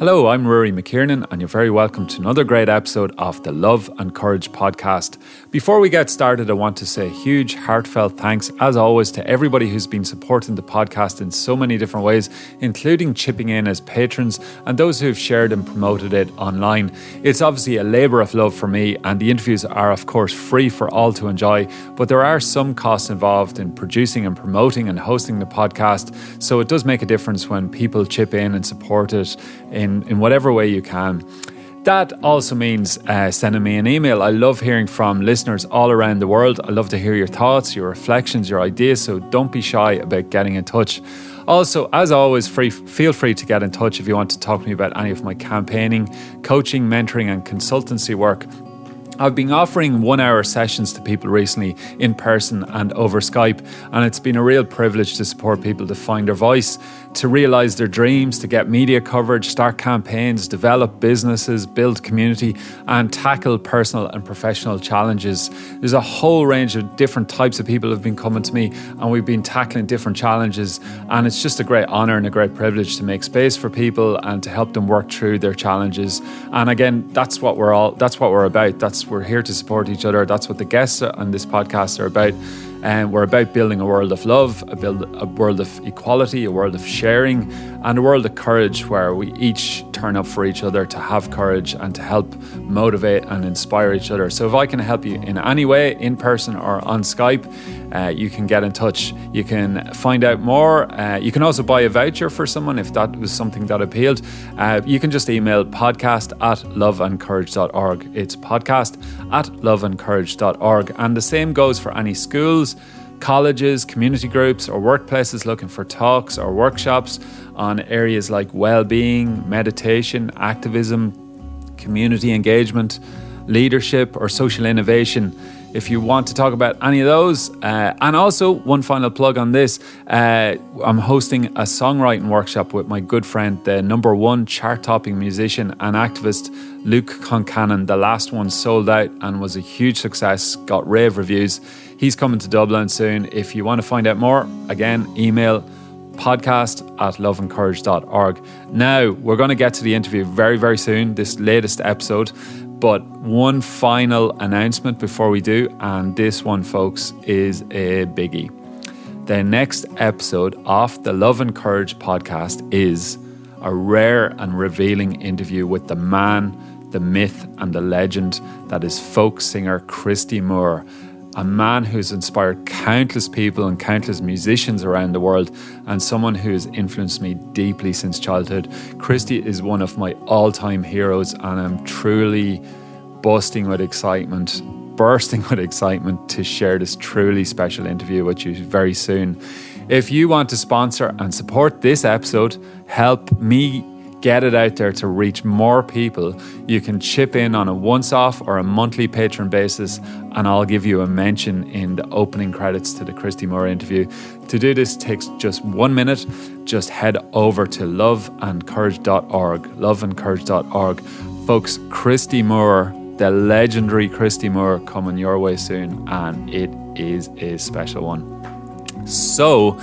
Hello, I'm Rory McKiernan, and you're very welcome to another great episode of the Love and Courage podcast. Before we get started, I want to say a huge heartfelt thanks, as always, to everybody who's been supporting the podcast in so many different ways, including chipping in as patrons and those who've shared and promoted it online. It's obviously a labour of love for me, and the interviews are, of course, free for all to enjoy, but there are some costs involved in producing and promoting and hosting the podcast, so it does make a difference when people chip in and support it in whatever way you can. That also means sending me an email. I love hearing from listeners all around the world. I love to hear your thoughts, your reflections, your ideas, so don't be shy about getting in touch. Also, as always, feel free to get in touch if you want to talk to me about any of my campaigning, coaching, mentoring and consultancy work. I've been offering 1-hour sessions to people recently in person and over Skype, and it's been a real privilege to support people to find their voice, to realise their dreams, to get media coverage, start campaigns, develop businesses, build community and tackle personal and professional challenges. There's a whole range of different types of people who have been coming to me, and we've been tackling different challenges, and it's just a great honour and a great privilege to make space for people and to help them work through their challenges. And again, that's what we're about. We're here to support each other. That's what the guests on this podcast are about. And we're about building a world of love, a world of equality, a world of sharing, and a world of courage where we each turn up for each other to have courage and to help motivate and inspire each other. So if I can help you in any way, in person or on Skype, you can get in touch. You can find out more. You can also buy a voucher for someone if that was something that appealed. You can just email podcast@loveandcourage.org. It's podcast@loveandcourage.org. And the same goes for any schools, colleges, community groups or workplaces looking for talks or workshops on areas like well-being, meditation, activism, community engagement, leadership or social innovation. If you want to talk about any of those, and also one final plug on this, I'm hosting a songwriting workshop with my good friend, the #1 chart-topping musician and activist, Luke Concannon. The last one sold out and was a huge success, got rave reviews. He's coming to Dublin soon. If you want to find out more, again, email podcast@loveandcourage.org. Now, we're going to get to the interview very, very soon, this latest episode. But one final announcement before we do, and this one, folks, is a biggie. The next episode of the Love and Courage podcast is a rare and revealing interview with the man, the myth and the legend that is folk singer Christy Moore, a man who's inspired countless people and countless musicians around the world, and someone who has influenced me deeply since childhood. Christy is one of my all-time heroes, and I'm truly bursting with excitement to share this truly special interview with you very soon. If you want to sponsor and support this episode, help me get it out there to reach more people, you can chip in on a once-off or a monthly patron basis, and I'll give you a mention in the opening credits to the Christy Moore interview. To do this takes just 1 minute. Just head over to loveandcourage.org. Folks, Christy Moore, the legendary Christy Moore, coming your way soon, and it is a special one. So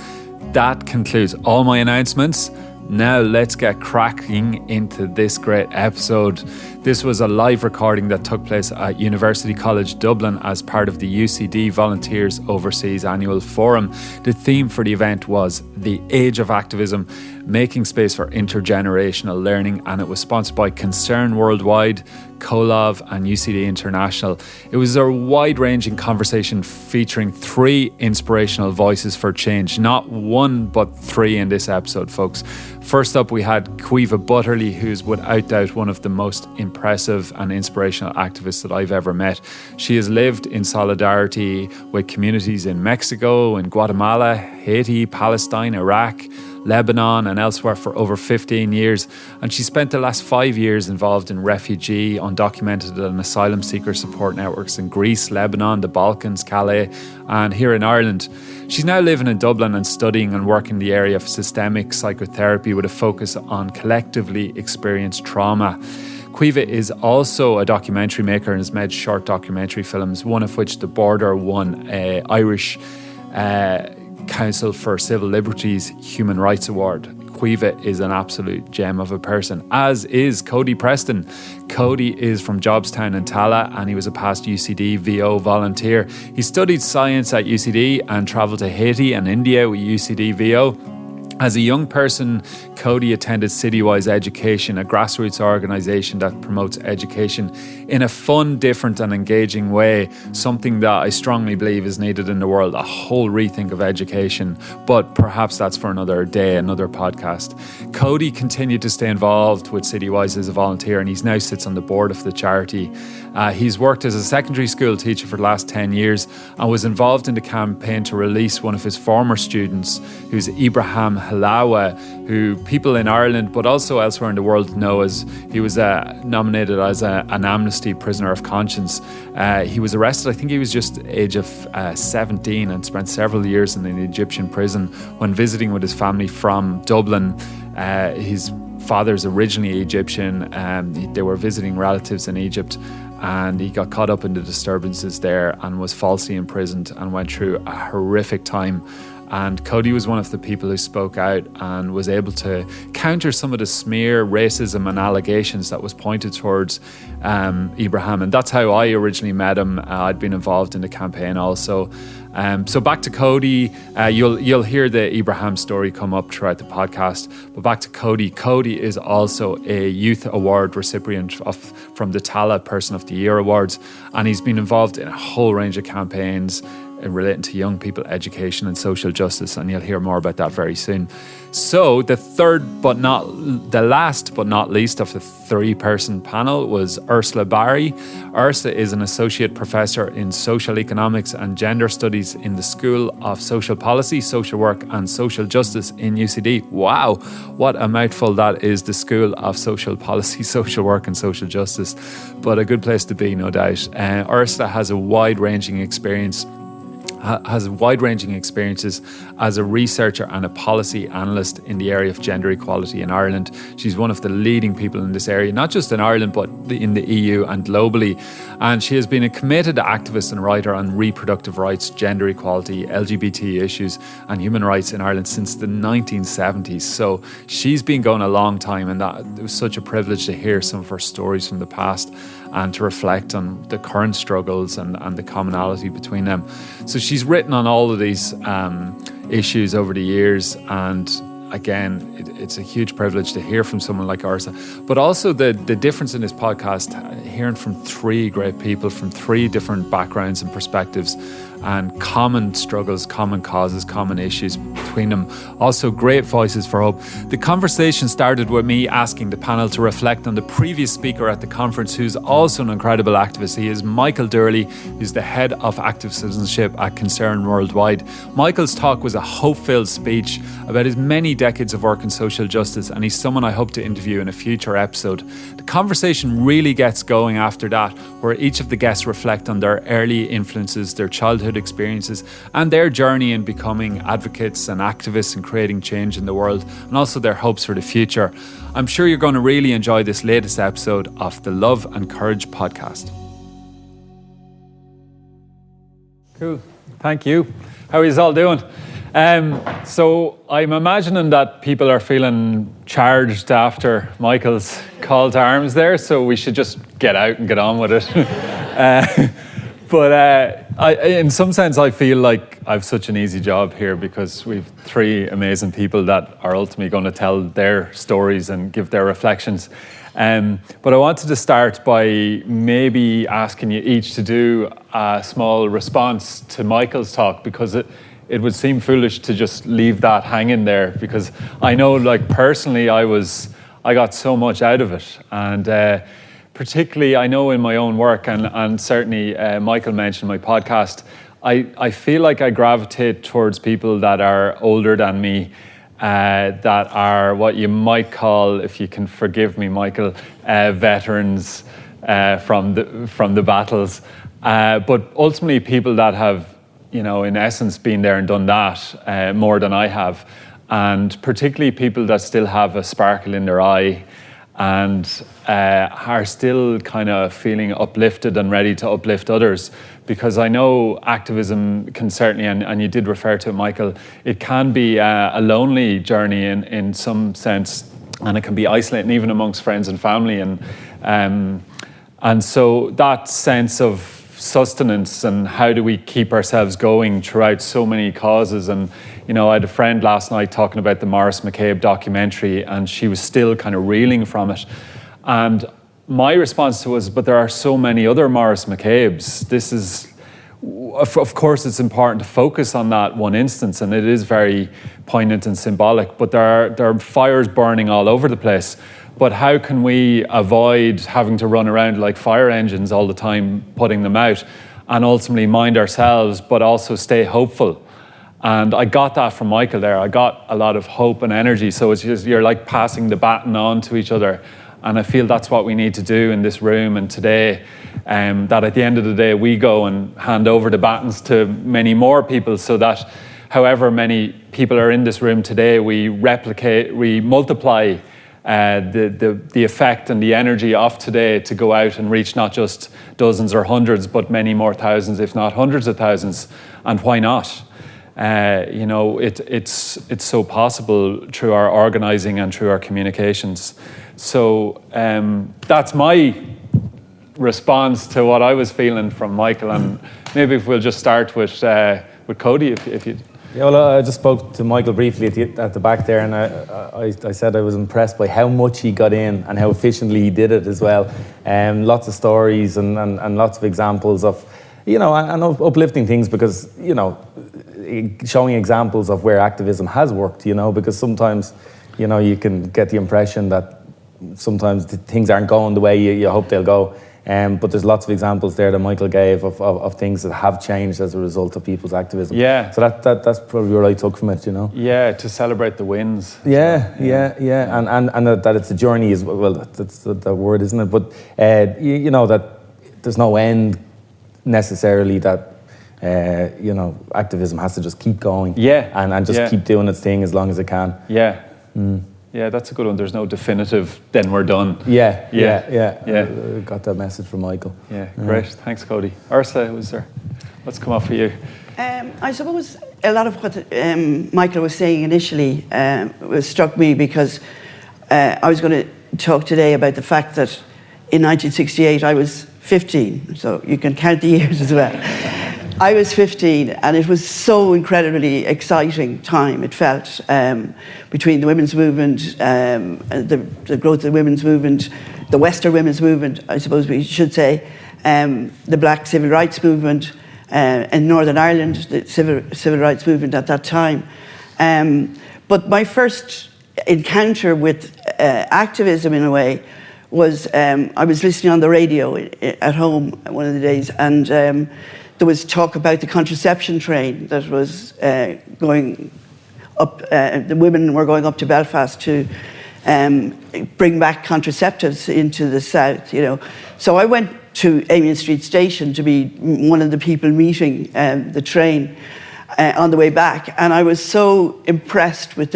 that concludes all my announcements. Now let's get cracking into this great episode. This was a live recording that took place at University College Dublin as part of the UCD Volunteers Overseas Annual Forum. The theme for the event was The Age of Activism, Making Space for Intergenerational Learning, and it was sponsored by Concern Worldwide, CoLAV and UCD International. It was a wide-ranging conversation featuring 3 inspirational voices for change. Not one, but 3 in this episode, folks. First up, we had Caoimhe Butterly, who's without doubt one of the most impressive and inspirational activists that I've ever met. She has lived in solidarity with communities in Mexico, in Guatemala, Haiti, Palestine, Iraq, Lebanon and elsewhere for over 15 years, and she spent the last 5 years involved in refugee, undocumented and asylum-seeker support networks in Greece, Lebanon, the Balkans, Calais and here in Ireland. She's now living in Dublin and studying and working in the area of systemic psychotherapy with a focus on collectively experienced trauma. Caoimhe is also a documentary maker and has made short documentary films, one of which The Border won an Irish Council for Civil Liberties Human Rights Award. Caoimhe is an absolute gem of a person, as is Cody Preston. Cody is from Jobstown in Tallaght, and he was a past UCDVO volunteer. He studied science at UCD and travelled to Haiti and India with UCDVO. As a young person, Cody attended Citywise Education, a grassroots organisation that promotes education in a fun, different and engaging way, something that I strongly believe is needed in the world, a whole rethink of education, but perhaps that's for another day, another podcast. Cody continued to stay involved with Citywise as a volunteer, and he now sits on the board of the charity. He's worked as a secondary school teacher for the last 10 years and was involved in the campaign to release one of his former students, who's Ibrahim Halawa, who people in Ireland but also elsewhere in the world know as he was nominated as an amnesty prisoner of conscience. He was arrested, I think he was just age of 17, and spent several years in an Egyptian prison when visiting with his family from Dublin. His father's originally Egyptian. They were visiting relatives in Egypt, and he got caught up in the disturbances there and was falsely imprisoned and went through a horrific time. And Cody was one of the people who spoke out and was able to counter some of the smear, racism and allegations that was pointed towards Ibrahim. And that's how I originally met him. I'd been involved in the campaign also. So back to Cody, you'll hear the Ibrahim story come up throughout the podcast, but back to Cody. Cody is also a youth award recipient from the Tallaght Person of the Year Awards, and he's been involved in a whole range of campaigns relating to young people, education and social justice, and you'll hear more about that very soon. So the last but not least of the three-person panel was Ursula Bari. Ursula is an associate professor in social economics and gender studies in the School of Social Policy, Social Work and Social Justice in UCD. Wow, what a mouthful that is, the School of Social Policy, Social Work and Social Justice. But a good place to be, no doubt. Ursula has wide-ranging experiences as a researcher and a policy analyst in the area of gender equality in Ireland. She's one of the leading people in this area, not just in Ireland, but in the EU and globally. And she has been a committed activist and writer on reproductive rights, gender equality, LGBT issues and human rights in Ireland since the 1970s. So she's been going a long time, and it was such a privilege to hear some of her stories from the past and to reflect on the current struggles and the commonality between them. So she's written on all of these issues over the years, and again, it's a huge privilege to hear from someone like Ursula. But also the difference in this podcast, hearing from three great people from three different backgrounds and perspectives, and common struggles, common causes, common issues between them. Also great voices for hope. The conversation started with me asking the panel to reflect on the previous speaker at the conference, who's also an incredible activist. He is Michael Durley, who's the head of active citizenship at Concern Worldwide. Michael's talk was a hope-filled speech about his many decades of work in social justice, and he's someone I hope to interview in a future episode. The conversation really gets going after that, where each of the guests reflect on their early influences, their childhood experiences and their journey in becoming advocates and activists and creating change in the world, and also their hopes for the future. I'm sure you're going to really enjoy this latest episode of the Love and Courage podcast. Cool. Thank you. How are you all doing? So I'm imagining that people are feeling charged after Michael's call to arms there, so we should just get out and get on with it. But in some sense, I feel like I've such an easy job here because we've three amazing people that are ultimately going to tell their stories and give their reflections. But I wanted to start by maybe asking you each to do a small response to Michael's talk, because it would seem foolish to just leave that hanging there, because I know, like, personally I got so much out of it, and particularly I know in my own work, and certainly Michael mentioned my podcast, I feel like I gravitate towards people that are older than me, that are what you might call, if you can forgive me, Michael, veterans from the battles, but ultimately people that have, you know, in essence, been there and done that more than I have, and particularly people that still have a sparkle in their eye and are still kind of feeling uplifted and ready to uplift others. Because I know activism can certainly, and you did refer to it, Michael, it can be a lonely journey in some sense, and it can be isolating even amongst friends and family. And so that sense of sustenance and how do we keep ourselves going throughout so many causes. And you know, I had a friend last night talking about the Maurice McCabe documentary, and she was still kind of reeling from it. And my response to it was, but there are so many other Maurice McCabes. This is, of course, it's important to focus on that one instance, and it is very poignant and symbolic, but there are fires burning all over the place. But how can we avoid having to run around like fire engines all the time, putting them out, and ultimately mind ourselves, but also stay hopeful? And I got that from Michael there. I got a lot of hope and energy. So it's just, you're like passing the baton on to each other. And I feel that's what we need to do in this room and today, that at the end of the day, we go and hand over the batons to many more people, so that however many people are in this room today, we multiply the effect and the energy of today to go out and reach not just dozens or hundreds, but many more thousands, if not hundreds of thousands. And why not? You know, it's so possible through our organising and through our communications. So that's my response to what I was feeling from Michael. And maybe if we'll just start with Cody, if you. Yeah, well, I just spoke to Michael briefly at the back there, and I said I was impressed by how much he got in and how efficiently he did it as well. Lots of stories and lots of examples of, you know, and uplifting things, because, you know, showing examples of where activism has worked, you know, because sometimes, you know, you can get the impression that sometimes things aren't going the way you hope they'll go. But there's lots of examples there that Michael gave of things that have changed as a result of people's activism. Yeah. So that's probably what I took from it, you know. Yeah, to celebrate the wins. Yeah. And that it's a journey as well. That's the word, isn't it? But you know that there's no end necessarily. That you know, activism has to just keep going. Yeah. And just keep doing its thing as long as it can. Yeah. Yeah, that's a good one. There's no definitive, then we're done. Yeah. Got that message from Michael. Yeah, great. Thanks, Cody. Ursula, what's come up for you? I suppose a lot of what Michael was saying initially struck me, because I was going to talk today about the fact that in 1968 I was 15, so you can count the years as well. I was 15, and it was so incredibly exciting time, it felt, between the women's movement, the growth of the women's movement, the Western women's movement, I suppose we should say, the black civil rights movement in Northern Ireland, the civil rights movement at that time. But my first encounter with activism, in a way, was I was listening on the radio at home one of the days, and there was talk about the contraception train that was going up. The women were going up to Belfast to bring back contraceptives into the south, you know. So I went to Amiens Street Station to be one of the people meeting the train on the way back, and I was so impressed with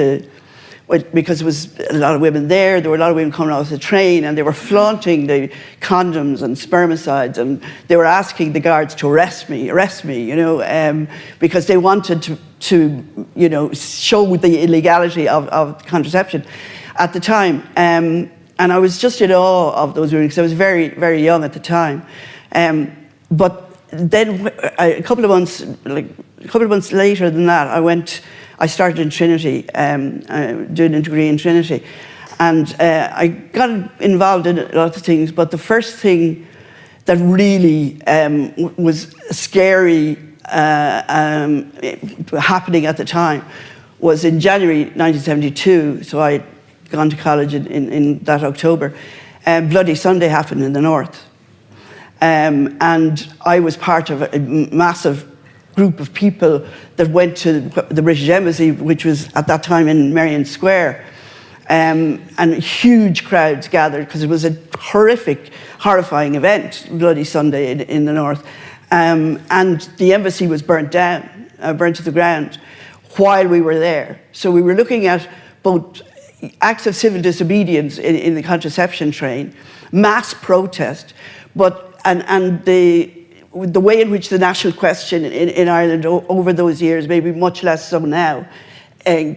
because there was a lot of women there were a lot of women coming off the train, and they were flaunting the condoms and spermicides, and they were asking the guards to arrest me, you know, because they wanted to you know, show the illegality of contraception at the time. And I was just in awe of those women, because I was very, very young at the time. But then a couple of months later than that, I started in Trinity, doing a degree in Trinity. And I got involved in lots of things, but the first thing that really was scary happening at the time was in January 1972, so I'd gone to college in that October, Bloody Sunday happened in the north. And I was part of a massive group of people that went to the British Embassy, which was at that time in Merrion Square, and huge crowds gathered, because it was a horrifying event, Bloody Sunday in the north. And the embassy was burnt down, burnt to the ground while we were there. So we were looking at both acts of civil disobedience in the contraception train, mass protest, and the way in which the national question in Ireland over those years, maybe much less so now,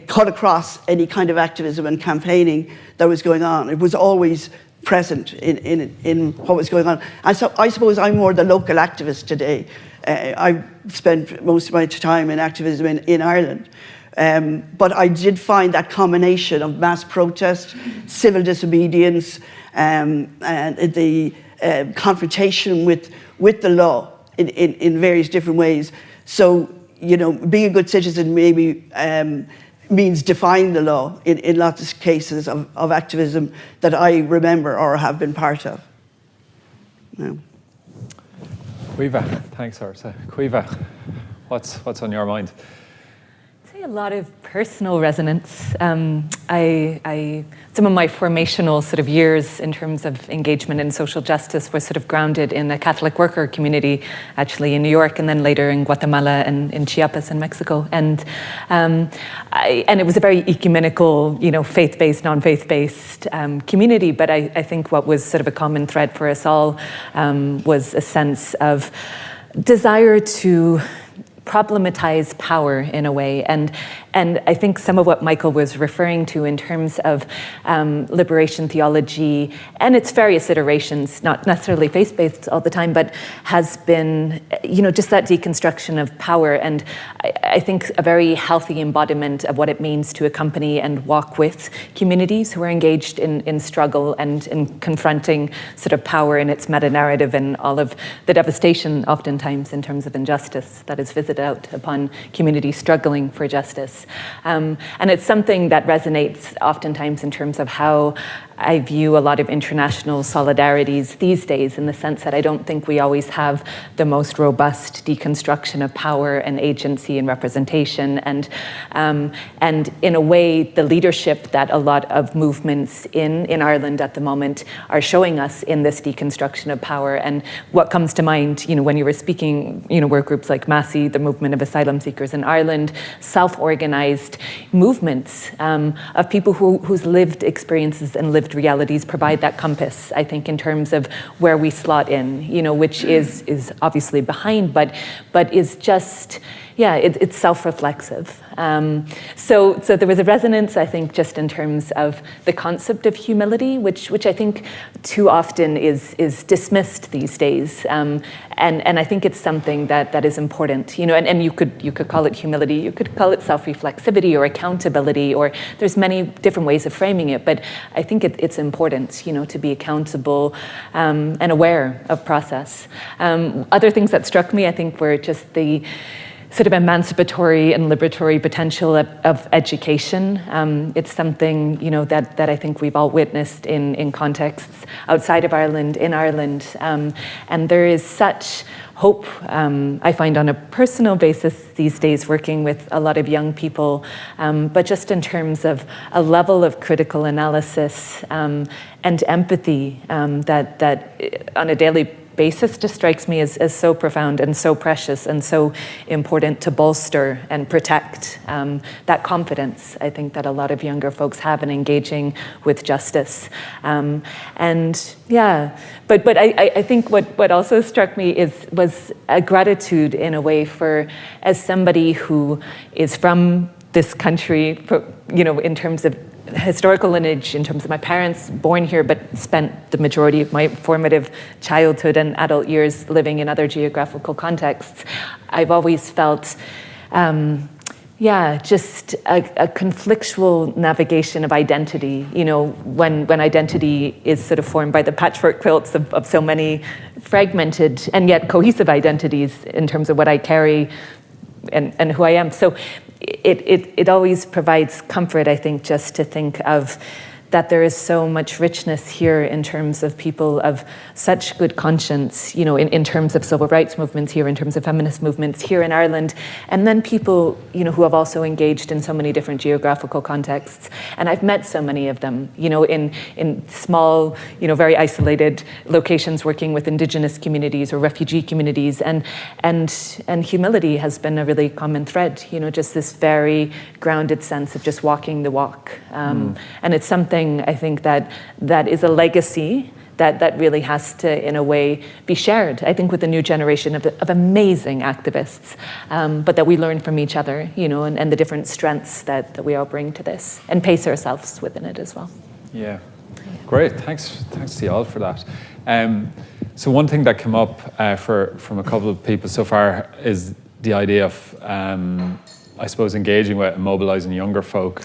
cut across any kind of activism and campaigning that was going on. It was always present in what was going on. And so I suppose I'm more the local activist today. I've spent most of my time in activism in Ireland. But I did find that combination of mass protest, civil disobedience, and the confrontation with the law in various different ways. So, being a good citizen maybe means defying the law in lots of cases of activism that I remember or have been part of. Caoimhe, thanks, Ursula. Caoimhe, what's on your mind? A lot of personal resonance. Some of my formational sort of years in terms of engagement in social justice were sort of grounded in a Catholic worker community, actually in New York, and then later in Guatemala and in Chiapas in Mexico. And it was a very ecumenical, faith-based, non-faith-based community. But I think what was sort of a common thread for us all was a sense of desire to problematize power in a way, and I think some of what Michael was referring to in terms of liberation theology and its various iterations, not necessarily faith-based all the time, but has been, just that deconstruction of power, and I think a very healthy embodiment of what it means to accompany and walk with communities who are engaged in struggle and in confronting sort of power in its meta-narrative and all of the devastation oftentimes in terms of injustice that is visited out upon communities struggling for justice. And it's something that resonates oftentimes in terms of how I view a lot of international solidarities these days, in the sense that I don't think we always have the most robust deconstruction of power and agency and representation. And in a way, the leadership that a lot of movements in Ireland at the moment are showing us in this deconstruction of power. And what comes to mind, when you were speaking, were groups like Massey, the movement of asylum seekers in Ireland, self-organized movements of people whose lived experiences and lived realities provide that compass, I think, in terms of where we slot in, which is obviously behind, but is just, it's self-reflexive. So there was a resonance, I think, just in terms of the concept of humility, which I think too often is dismissed these days. And I think it's something that is important, and you could call it humility, you could call it self-reflexivity or accountability, or there's many different ways of framing it, but I think it's important, to be accountable and aware of process. Other things that struck me, I think, were just the sort of emancipatory and liberatory potential of education. It's something, that I think we've all witnessed in contexts outside of Ireland, in Ireland. And there is such hope, I find, on a personal basis these days, working with a lot of young people, but just in terms of a level of critical analysis and empathy that on a daily basis just strikes me as so profound and so precious and so important to bolster and protect that confidence, I think, that a lot of younger folks have in engaging with justice. But I think what also struck me was a gratitude in a way for, as somebody who is from this country, in terms of historical lineage, in terms of my parents born here but spent the majority of my formative childhood and adult years living in other geographical contexts, I've always felt just a conflictual navigation of identity, when identity is sort of formed by the patchwork quilts of so many fragmented and yet cohesive identities in terms of what I carry and who I am. So it always provides comfort, I think, just to think of that there is so much richness here in terms of people of such good conscience, you know, in terms of civil rights movements here, in terms of feminist movements here in Ireland, and then people, you know, who have also engaged in so many different geographical contexts. And I've met so many of them, you know, in small, you know, very isolated locations working with indigenous communities or refugee communities, and humility has been a really common thread, you know, just this very grounded sense of just walking the walk. And it's something I think that is a legacy that really has to, in a way, be shared, I think, with the new generation of amazing activists, but that we learn from each other, you know, and the different strengths that we all bring to this, and pace ourselves within it as well. Yeah, great. Thanks to you all for that. So one thing that came up from a couple of people so far is the idea of, I suppose, engaging with and mobilising younger folk.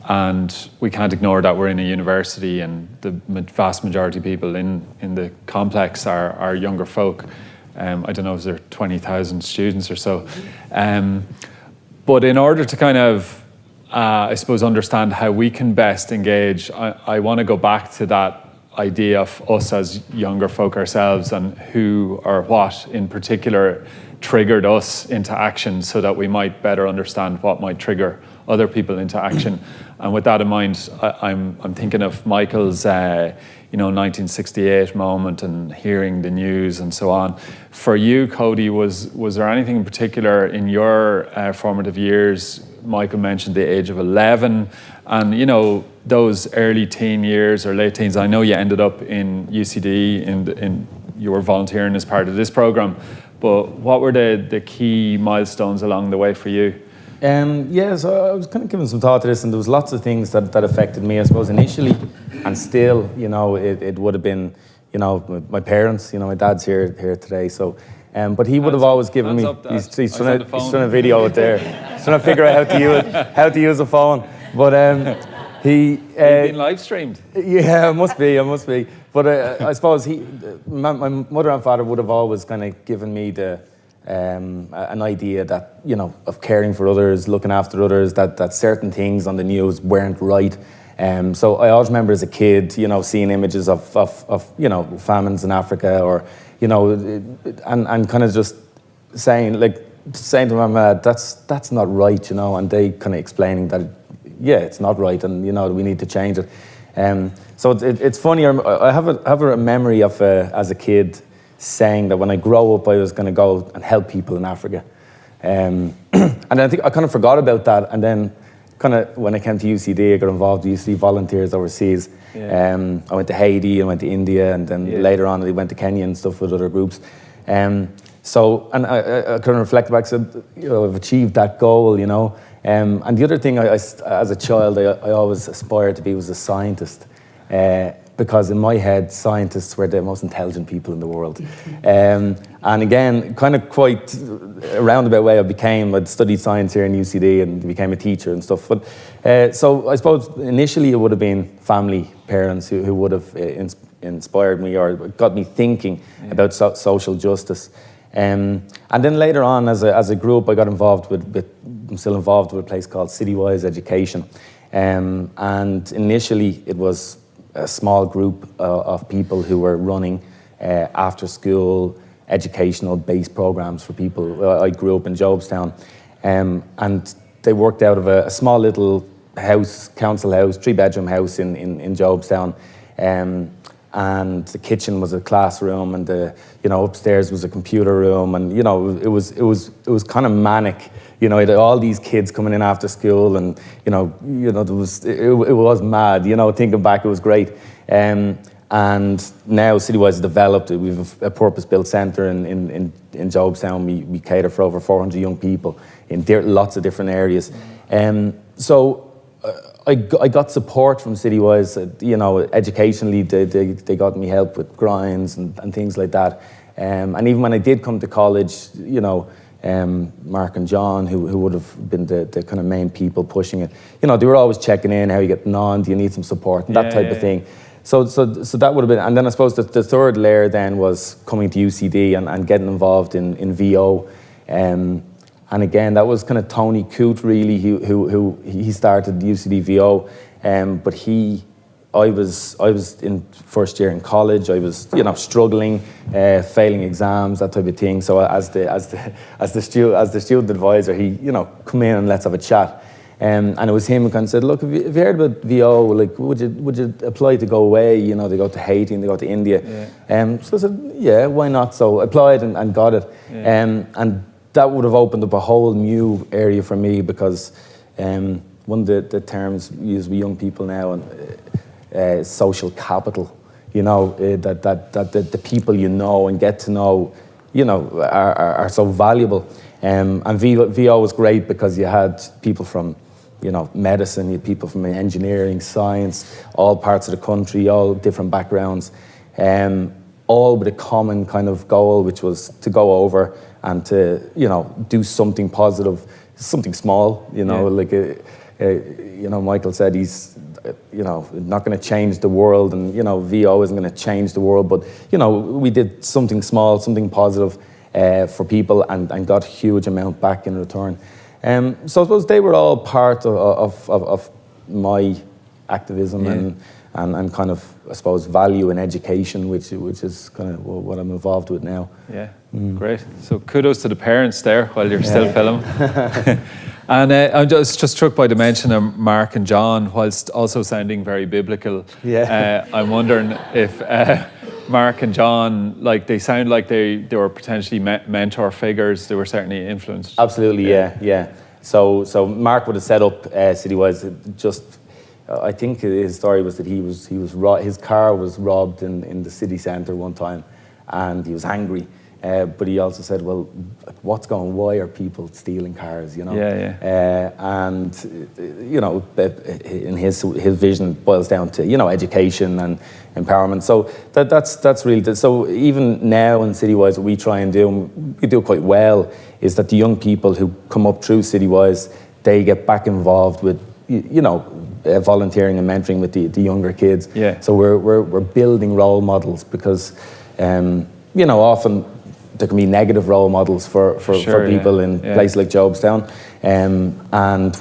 And we can't ignore that we're in a university, and the vast majority of people in the complex are younger folk. I don't know if there are 20,000 students or so. But in order to kind of, I suppose, understand how we can best engage, I want to go back to that idea of us as younger folk ourselves, and who or what in particular triggered us into action, so that we might better understand what might trigger other people into action. And with that in mind, I'm thinking of Michael's 1968 moment and hearing the news and so on. For you, Cody, was there anything in particular in your formative years? Michael mentioned the age of 11, and you know, those early teen years or late teens. I know you ended up in UCD, and you were volunteering as part of this program. But what were the key milestones along the way for you? So I was kind of giving some thought to this, and there was lots of things that affected me, I suppose, initially, and still, you know, it would have been, you know, my parents, you know, my dad's here today, so, but he would have always given me, he's trying to video it there, he's trying to figure out how to use a phone, but You've been live streamed. Yeah, it must be. But I suppose my mother and father would have always kind of given me an idea that, you know, of caring for others, looking after others, that certain things on the news weren't right. So I always remember as a kid, you know, seeing images of you know, famines in Africa, or, you know, and kind of just saying to my mum, that's not right, you know, and they kind of explaining that, yeah, it's not right, and, you know, we need to change it. So it's funny. I have a memory of as a kid saying that when I grow up, I was going to go and help people in Africa, and I think I kind of forgot about that. And then, kind of when I came to UCD, I got involved with UCD volunteers overseas. Yeah. I went to Haiti, I went to India, and then later on I went to Kenya and stuff with other groups. So I kind of reflect back, said, you know, I've achieved that goal, you know. And the other thing, I as a child, I always aspired to be was a scientist, because in my head, scientists were the most intelligent people in the world. And again, kind of quite a roundabout way, I'd studied science here in UCD and became a teacher and stuff. But so I suppose initially it would have been family, parents who would have inspired me or got me thinking about social justice. And then later on, as I grew up, I got involved I'm still involved with a place called Citywise Education. And initially it was a small group of people who were running after school educational based programs for people. I grew up in Jobstown, and they worked out of a small little house, council house, 3-bedroom house in Jobstown. And the kitchen was a classroom, and upstairs was a computer room, and it was kind of manic. You had all these kids coming in after school, and it was mad. Thinking back, it was great. And now Citywise has developed. We have a purpose-built centre in Jobstown. We cater for over 400 young people in lots of different areas. So I got support from Citywise. Educationally, they got me help with grinds and things like that. And even when I did come to college, Mark and John, who would have been the kind of main people pushing it, they were always checking in, how are you getting on, do you need some support, and that type of thing. So that would have been, and then I suppose the third layer then was coming to UCD and getting involved in VO. And again, that was kind of Tony Coote, really, who he started UCDVO, but he I was in first year in college. I was, struggling, failing exams, that type of thing. So as the student advisor, he, come in and let's have a chat. And it was him who kind of said, look, have you heard about VO? Like, would you apply to go away? They go to Haiti and they go to India. Yeah. So I said, yeah, why not? So I applied and got it. Yeah. And that would have opened up a whole new area for me, because one of the terms used with young people now is social capital. That the people and get to know, are so valuable. And VO was great because you had people from, medicine, you had people from engineering, science, all parts of the country, all different backgrounds, all with a common kind of goal, which was to go over and to, do something positive, something small, Michael said he's, not going to change the world, and, VO isn't going to change the world, but, we did something small, something positive for people, and got a huge amount back in return. So I suppose they were all part of my activism and kind of, I suppose, value in education, which is kind of what I'm involved with now. Yeah, great. So kudos to the parents there while you're still filming. And I'm just struck by the mention of Mark and John, whilst also sounding very biblical. Yeah. I'm wondering if Mark and John, they sound like they were potentially mentor figures. They were certainly influenced. Absolutely, yeah. So Mark would have set up Citywise. Just, I think his story was that his car was robbed in the city centre one time, and he was angry. But he also said, well, why are people stealing cars, And, in his vision boils down to, education and empowerment. So that's really, so even now in Citywise, what we try and do, we do quite well, is that the young people who come up through Citywise, they get back involved with, volunteering and mentoring with the younger kids. Yeah. So we're building role models, because, often there can be negative role models for people in places like Jobstown, and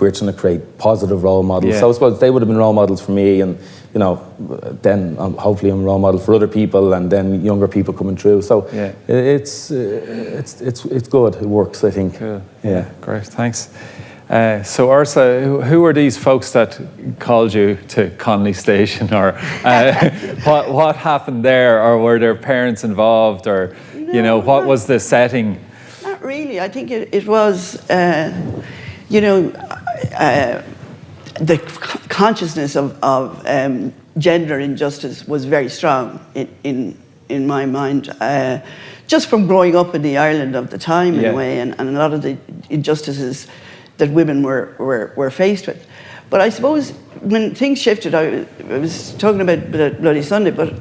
we're trying to create positive role models. So I suppose they would have been role models for me, and then hopefully I'm a role model for other people, and then younger people coming through. So it's good. It works, I think. Cool. Yeah, great. Thanks. So Ursula, who were these folks that called you to Connolly Station, or what happened there, or were their parents involved, or what was the setting? Not really. I think it was, the consciousness of gender injustice was very strong in my mind, just from growing up in the Ireland of the time, in a way, and a lot of the injustices that women were faced with. But I suppose when things shifted, I was talking about Bloody Sunday, but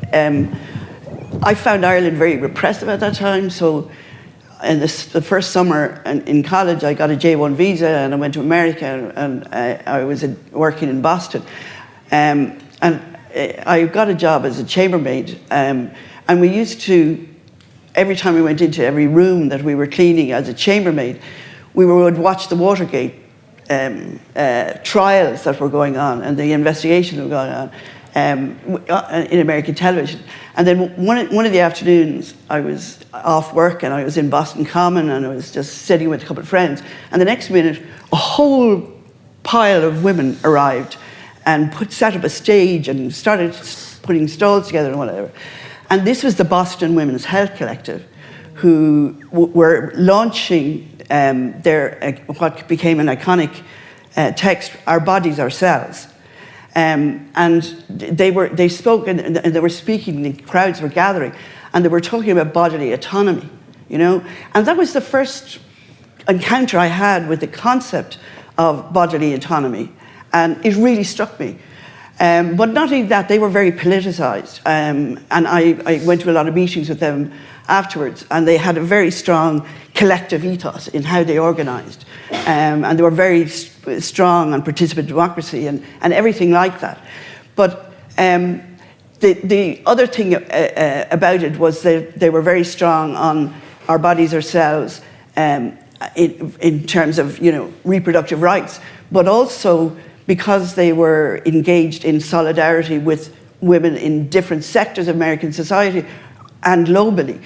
I found Ireland very repressive at that time. So in the first summer in college, I got a J1 visa, and I went to America, and I was working in Boston. And I got a job as a chambermaid. And we used to, every time we went into every room that we were cleaning as a chambermaid, we would watch the Watergate trials that were going on, and the investigations that were going on in American television. And then one of the afternoons, I was off work, and I was in Boston Common, and I was just sitting with a couple of friends. And the next minute, a whole pile of women arrived and set up a stage and started putting stalls together and whatever. And this was the Boston Women's Health Collective, who were launching what became an iconic text, "Our Bodies, Ourselves." And they spoke, and they were speaking, the crowds were gathering, and they were talking about bodily autonomy, And that was the first encounter I had with the concept of bodily autonomy, and it really struck me. But not only that, they were very politicized, and I went to a lot of meetings with them afterwards, and they had a very strong collective ethos in how they organized, and they were very strong on participant democracy and everything like that. But the other thing about it was that they were very strong on our bodies, ourselves, in terms of reproductive rights, but also because they were engaged in solidarity with women in different sectors of American society and globally,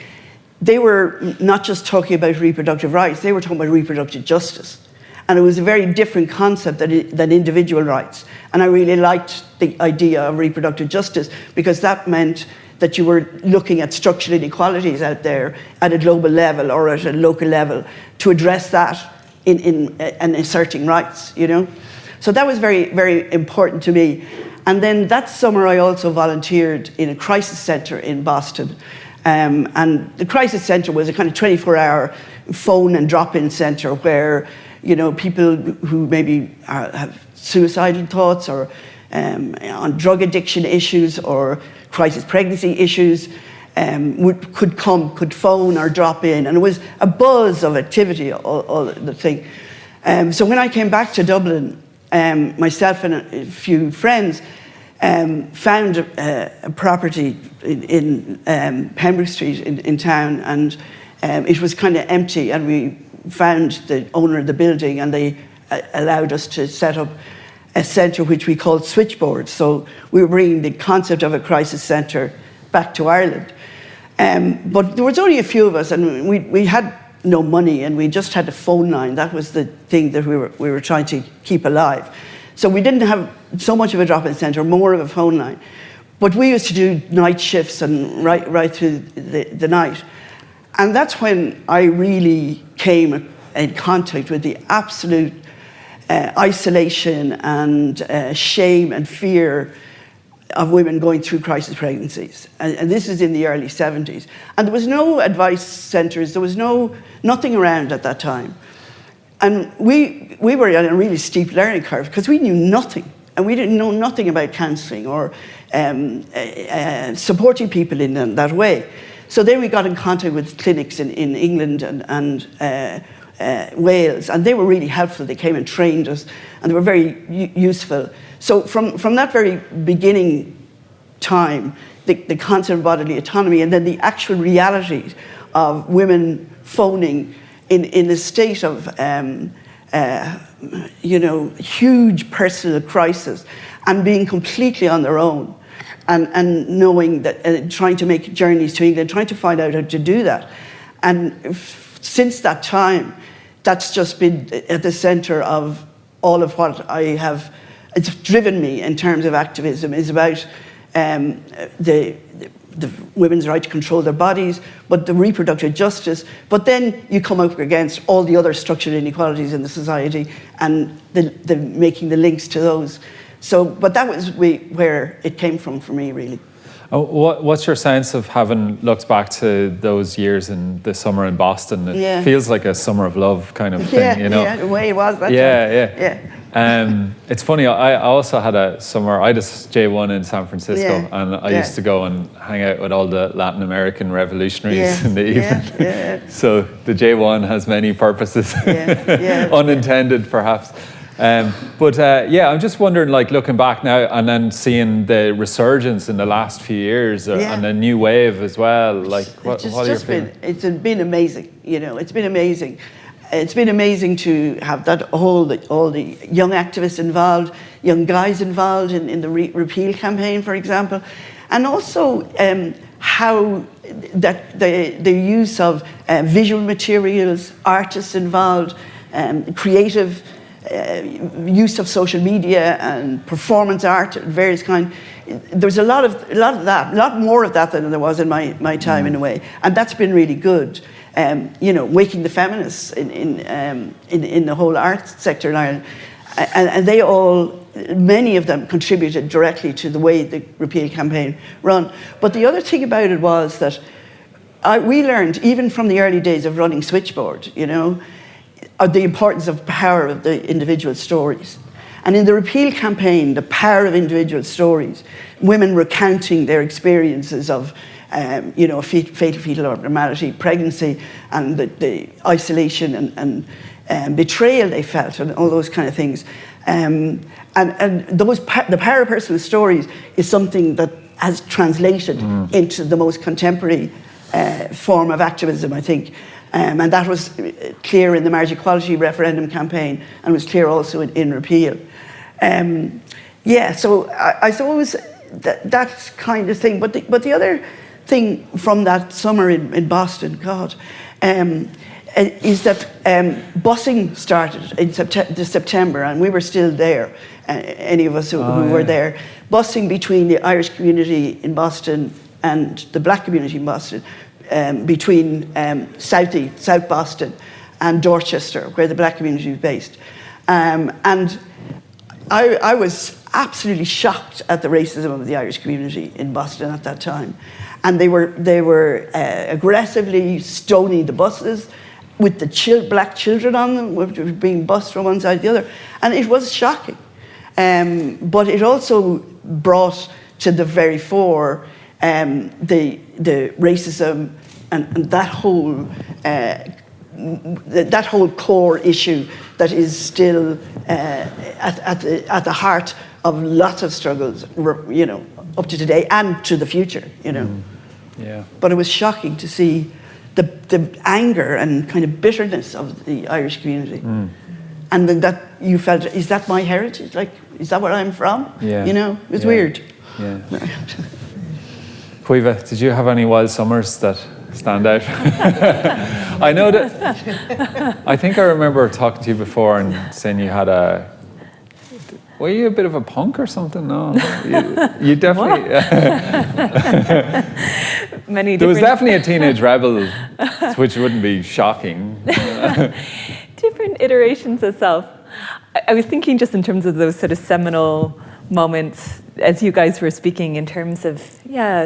they were not just talking about reproductive rights, they were talking about reproductive justice. And it was a very different concept than individual rights. And I really liked the idea of reproductive justice because that meant that you were looking at structural inequalities out there at a global level or at a local level to address that and asserting rights, you know. So that was very, very important to me. And then that summer I also volunteered in a crisis centre in Boston. And the crisis centre was a kind of 24-hour phone and drop-in centre where, you know, people who maybe have suicidal thoughts or on drug addiction issues or crisis pregnancy issues could phone or drop in. And it was a buzz of activity, all the thing. So when I came back to Dublin, myself and a few friends found a property in Pembroke Street in town, and it was kind of empty, and we found the owner of the building, and they allowed us to set up a centre which we called Switchboard. So we were bringing the concept of a crisis centre back to Ireland. But there was only a few of us, and we had no money, and we just had a phone line. That was the thing that we were trying to keep alive. So we didn't have so much of a drop-in centre, more of a phone line. But we used to do night shifts and right through the night. And that's when I really came in contact with the absolute isolation and shame and fear of women going through crisis pregnancies. And this is in the early 70s. And there was no advice centres, there was nothing around at that time. And we were on a really steep learning curve because we knew nothing. And we didn't know nothing about counselling or supporting people in that way. So then we got in contact with clinics in England and Wales, and they were really helpful. They came and trained us, and they were very useful. So from that very beginning time, the concept of bodily autonomy, and then the actual reality of women phoning in a state of huge personal crisis and being completely on their own, and knowing that, trying to make journeys to England, trying to find out how to do that. And since that time, that's just been at the centre of all of what it's driven me in terms of activism, is about the women's right to control their bodies, but the reproductive justice. But then you come up against all the other structural inequalities in the society and the making the links to those. So, but that was where it came from for me, really. What's your sense of having looked back to those years in the summer in Boston? It feels like a summer of love kind of thing, you know? Yeah, the way it was that time. Yeah. It's funny, I also had a summer, I had a J1 in San Francisco, and I used to go and hang out with all the Latin American revolutionaries in the evening. So the J1 has many purposes, unintended perhaps. I'm just wondering, like, looking back now and then seeing the resurgence in the last few years and a new wave as well, like what are your feelings? It's been amazing, you know, it's been amazing. It's been amazing to have that all the young activists involved, young guys involved in the repeal campaign, for example, and also how that the use of visual materials, artists involved, creative use of social media and performance art of various kinds. There's a lot of that, a lot more of that than there was in my time in a way, and that's been really good. Waking the feminists in the whole arts sector in Ireland, and they all, many of them contributed directly to the way the repeal campaign run. But the other thing about it was that we learned, even from the early days of running Switchboard, you know, the importance of power of the individual stories. And in the repeal campaign, the power of individual stories, women recounting their experiences of fatal fetal abnormality, pregnancy, and the isolation and betrayal they felt, and all those kind of things. And the power of personal stories is something that has translated into the most contemporary form of activism, I think. And that was clear in the marriage equality referendum campaign, and was clear also in repeal. So I suppose that kind of thing. But the other thing from that summer in Boston, is that busing started in September, and we were still there, any of us who were there, busing between the Irish community in Boston and the black community in Boston, between South Boston and Dorchester, where the black community was based. And I was absolutely shocked at the racism of the Irish community in Boston at that time. And they were aggressively stoning the buses with the black children on them, being bussed from one side to the other. And it was shocking. But it also brought to the very fore the racism and that whole core issue that is still at the heart of lots of struggles, you know, up to today and to the future, you know. Yeah. But it was shocking to see the anger and kind of bitterness of the Irish community. And then that you felt, is that my heritage? Like, is that where I'm from? Yeah. You know, it was weird. Yeah. Caoimhe, did you have any wild summers that stand out? I know that, I think I remember talking to you before and saying you had were you a bit of a punk or something? No, you definitely. There was definitely a teenage rebel, which wouldn't be shocking. Different iterations of self. I was thinking just in terms of those sort of seminal moments as you guys were speaking in terms of,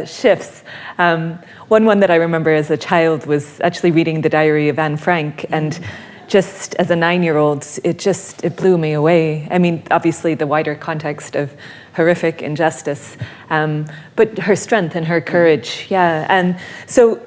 shifts. One that I remember as a child was actually reading the diary of Anne Frank, and just as a 9-year-old, it blew me away. I mean, obviously the wider context of horrific injustice, but her strength and her courage, and so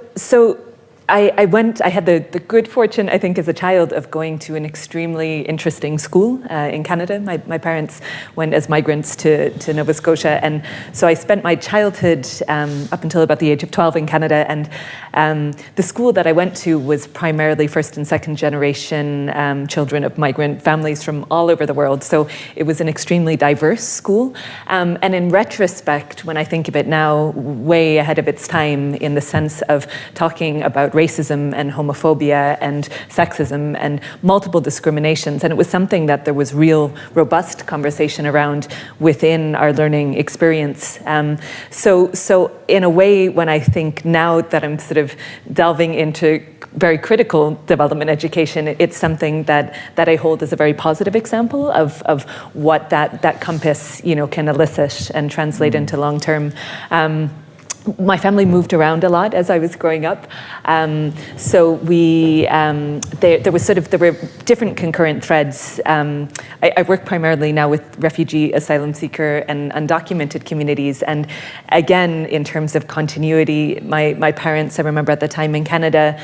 I had the good fortune, I think, as a child of going to an extremely interesting school in Canada. My parents went as migrants to Nova Scotia, and so I spent my childhood up until about the age of 12 in Canada, and the school that I went to was primarily first and second generation children of migrant families from all over the world, so it was an extremely diverse school, and in retrospect, when I think of it now, way ahead of its time in the sense of talking about racism and homophobia and sexism and multiple discriminations. And it was something that there was real robust conversation around within our learning experience. So in a way, when I think now that I'm sort of delving into very critical development education, it's something that I hold as a very positive example of what that compass, can elicit and translate into long-term. My family moved around a lot as I was growing up, so there were different concurrent threads. I work primarily now with refugee, asylum-seeker, and undocumented communities, and again, in terms of continuity, my parents, I remember at the time in Canada,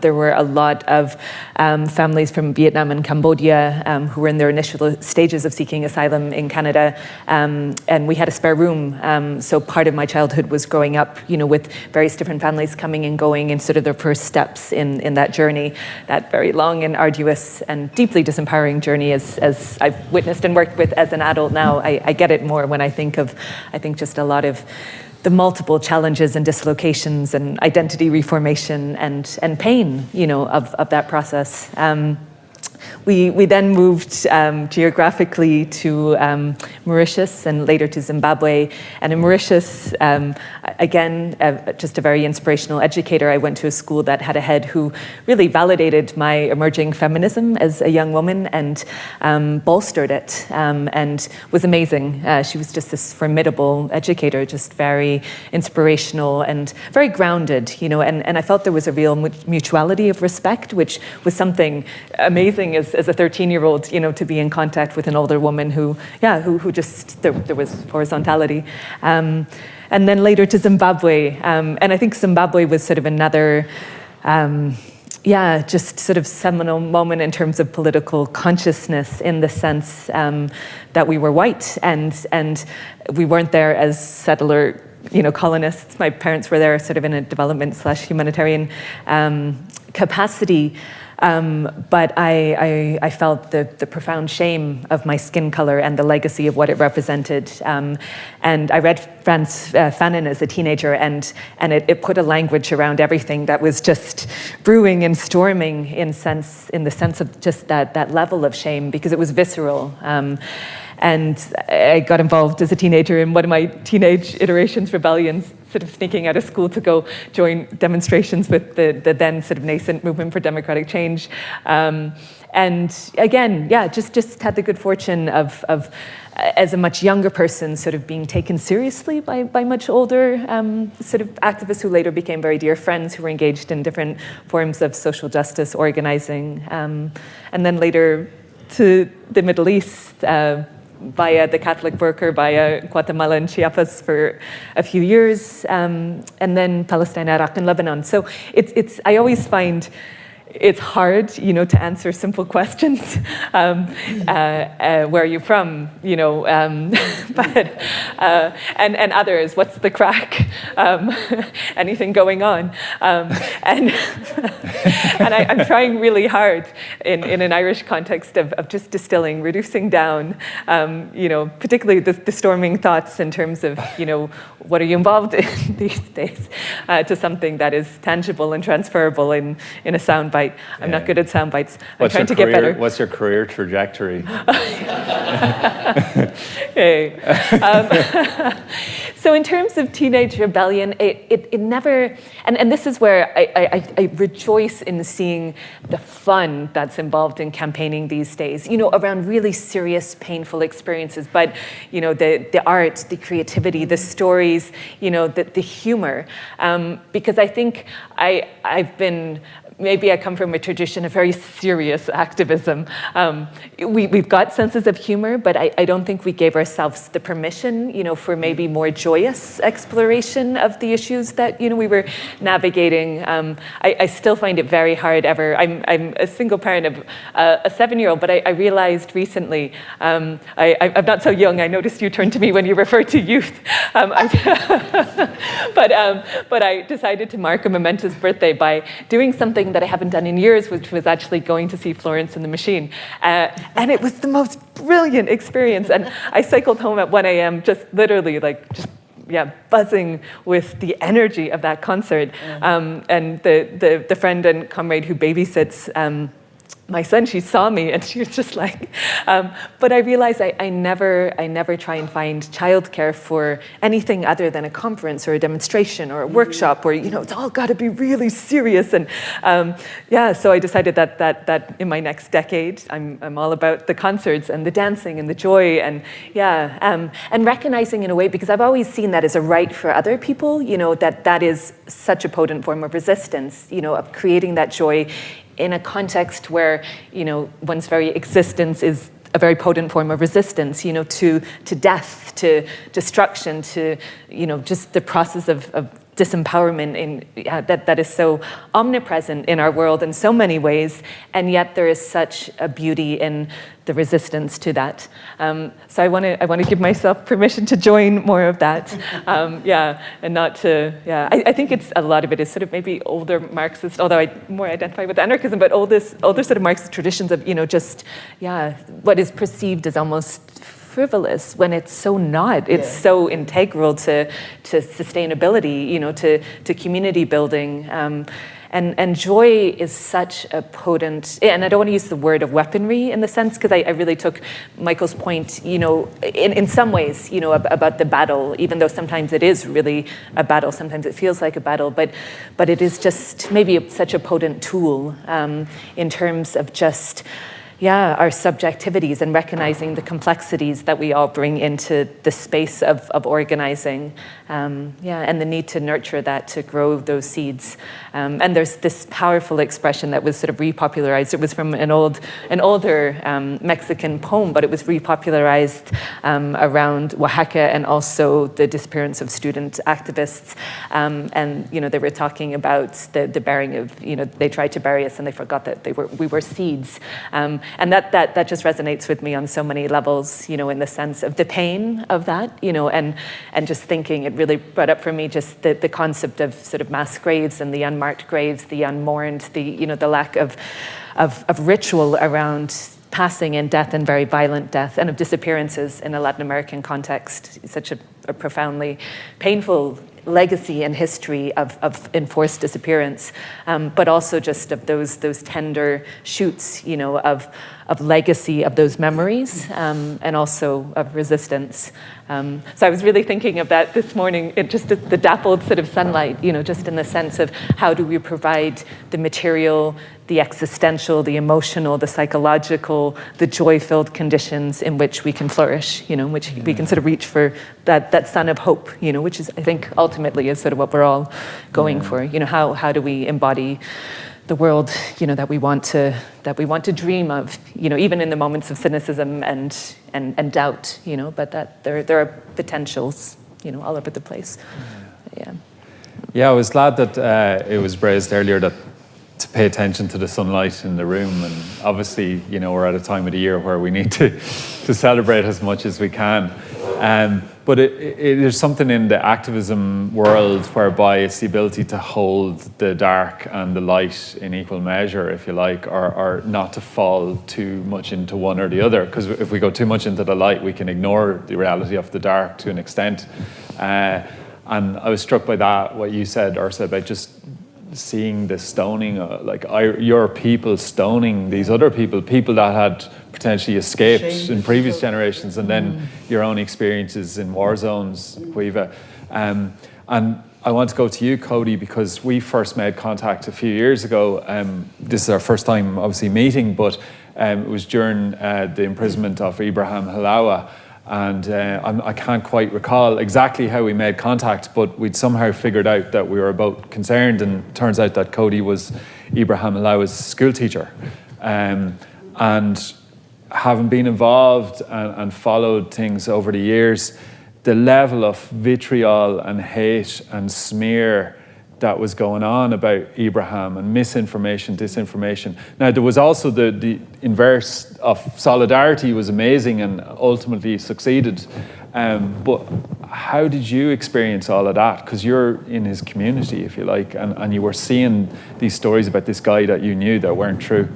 there were a lot of families from Vietnam and Cambodia who were in their initial stages of seeking asylum in Canada, and we had a spare room, so part of my childhood was growing up, with various different families coming and going in sort of their first steps in that journey, that very long and arduous and deeply disempowering journey as I've witnessed and worked with as an adult now. I get it more when I think just a lot of the multiple challenges and dislocations and identity reformation and pain, of that process. We then moved geographically to Mauritius and later to Zimbabwe. And in Mauritius, again, just a very inspirational educator. I went to a school that had a head who really validated my emerging feminism as a young woman and bolstered it and was amazing. She was just this formidable educator, just very inspirational and very grounded, and I felt there was a real mutuality of respect, which was something amazing as a 13-year-old, to be in contact with an older woman who just, there was horizontality. And then later to Zimbabwe. And I think Zimbabwe was sort of another, just sort of seminal moment in terms of political consciousness in the sense that we were white and we weren't there as settler colonists. My parents were there sort of in a development/humanitarian capacity. But I felt the profound shame of my skin color and the legacy of what it represented. And I read Frantz Fanon as a teenager, and it put a language around everything that was just brewing and storming in the sense of just that level of shame, because it was visceral. And I got involved as a teenager in one of my teenage iterations, rebellions, sort of sneaking out of school to go join demonstrations with the then sort of nascent movement for democratic change. And again, just had the good fortune of as a much younger person, sort of being taken seriously by much older sort of activists who later became very dear friends, who were engaged in different forms of social justice organizing. And then later to the Middle East, via the Catholic worker, via Guatemala and Chiapas for a few years, and then Palestine, Iraq, and Lebanon. So I always find it's hard, to answer simple questions. Where are you from? But and others. What's the crack? Anything going on? And I'm trying really hard in an Irish context of just distilling, reducing down, particularly the storming thoughts in terms of, what are you involved in these days, to something that is tangible and transferable in a soundbite. I'm not good at sound bites. I'm trying to get better. What's your career trajectory? Hey. So in terms of teenage rebellion, it never, and this is where I rejoice in seeing the fun that's involved in campaigning these days, around really serious, painful experiences, but, the art, the creativity, the stories, the humor, because I think maybe I come from a tradition of very serious activism. We've got senses of humor, but I don't think we gave ourselves the permission, for maybe more joyous exploration of the issues that, we were navigating. I still find it very hard ever. I'm a single parent of a 7-year-old, but I realized recently, I'm not so young, I noticed you turned to me when you referred to youth. But I decided to mark a momentous birthday by doing something that I haven't done in years, which was actually going to see Florence and the Machine. And it was the most brilliant experience. And I cycled home at 1 a.m. just literally buzzing with the energy of that concert. And the friend and comrade who babysits my son, she saw me and she was just like, but I realized I never try and find childcare for anything other than a conference or a demonstration or a workshop where, it's all got to be really serious. And so I decided that in my next decade, I'm all about the concerts and the dancing and the joy and recognizing in a way, because I've always seen that as a right for other people, that is such a potent form of resistance, of creating that joy in a context where, one's very existence is a very potent form of resistance, to death, to destruction, to, just the process of disempowerment that is so omnipresent in our world in so many ways, and yet there is such a beauty in the resistance to that. So I want to give myself permission to join more of that, and not to, I think a lot of it is sort of maybe older Marxist, although I more identify with anarchism, but older sort of Marxist traditions of, what is perceived as almost frivolous when it's so not. It's so integral to sustainability, to community building. And joy is such a potent, and I don't want to use the word of weaponry in the sense, because I really took Michael's point, in some ways, about the battle, even though sometimes it is really a battle, sometimes it feels like a battle, but it is just maybe such a potent tool in terms of just, our subjectivities and recognizing the complexities that we all bring into the space of organizing, and the need to nurture that, to grow those seeds. And there's this powerful expression that was sort of repopularized. It was from an older Mexican poem, but it was repopularized around Oaxaca and also the disappearance of student activists. And they were talking about the burying of, they tried to bury us and they forgot that we were seeds. And that just resonates with me on so many levels, in the sense of the pain of that, and just thinking, it really brought up for me just the concept of sort of mass graves and the unmarked graves, the unmourned, the lack of ritual around passing in death and very violent death, and of disappearances in a Latin American context, such a profoundly painful legacy and history of enforced disappearance, but also just of those tender shoots, of legacy of those memories, and also of resistance. So I was really thinking of that this morning, just the dappled sort of sunlight, just in the sense of how do we provide the material, the existential, the emotional, the psychological, the joy-filled conditions in which we can flourish, in which we can sort of reach for that sun of hope, which is, I think, ultimately is sort of what we're all going for. How do we embody the world, that we want to dream of, even in the moments of cynicism and doubt, but that there are potentials, all over the place. Yeah, I was glad that it was raised earlier that to pay attention to the sunlight in the room, and obviously, we're at a time of the year where we need to celebrate as much as we can. But there's something in the activism world whereby it's the ability to hold the dark and the light in equal measure, if you like, or not to fall too much into one or the other. Because if we go too much into the light, we can ignore the reality of the dark to an extent. And I was struck by that, what you said, Ursula, about just seeing the stoning, your people stoning these other people that had potentially escaped in previous generations, and then your own experiences in war zones, Caoimhe. And I want to go to you, Cody, because we first made contact a few years ago. This is our first time, obviously, meeting, but it was during the imprisonment of Ibrahim Halawa. And I can't quite recall exactly how we made contact, but we'd somehow figured out that we were both concerned, and it turns out that Cody was Ibrahim Halawa's school teacher. And having been involved and followed things over the years, the level of vitriol and hate and smear that was going on about Ibrahim, and misinformation, disinformation. Now, there was also the inverse of solidarity was amazing and ultimately succeeded. But how did you experience all of that? Because you're in his community, if you like, and you were seeing these stories about this guy that you knew that weren't true.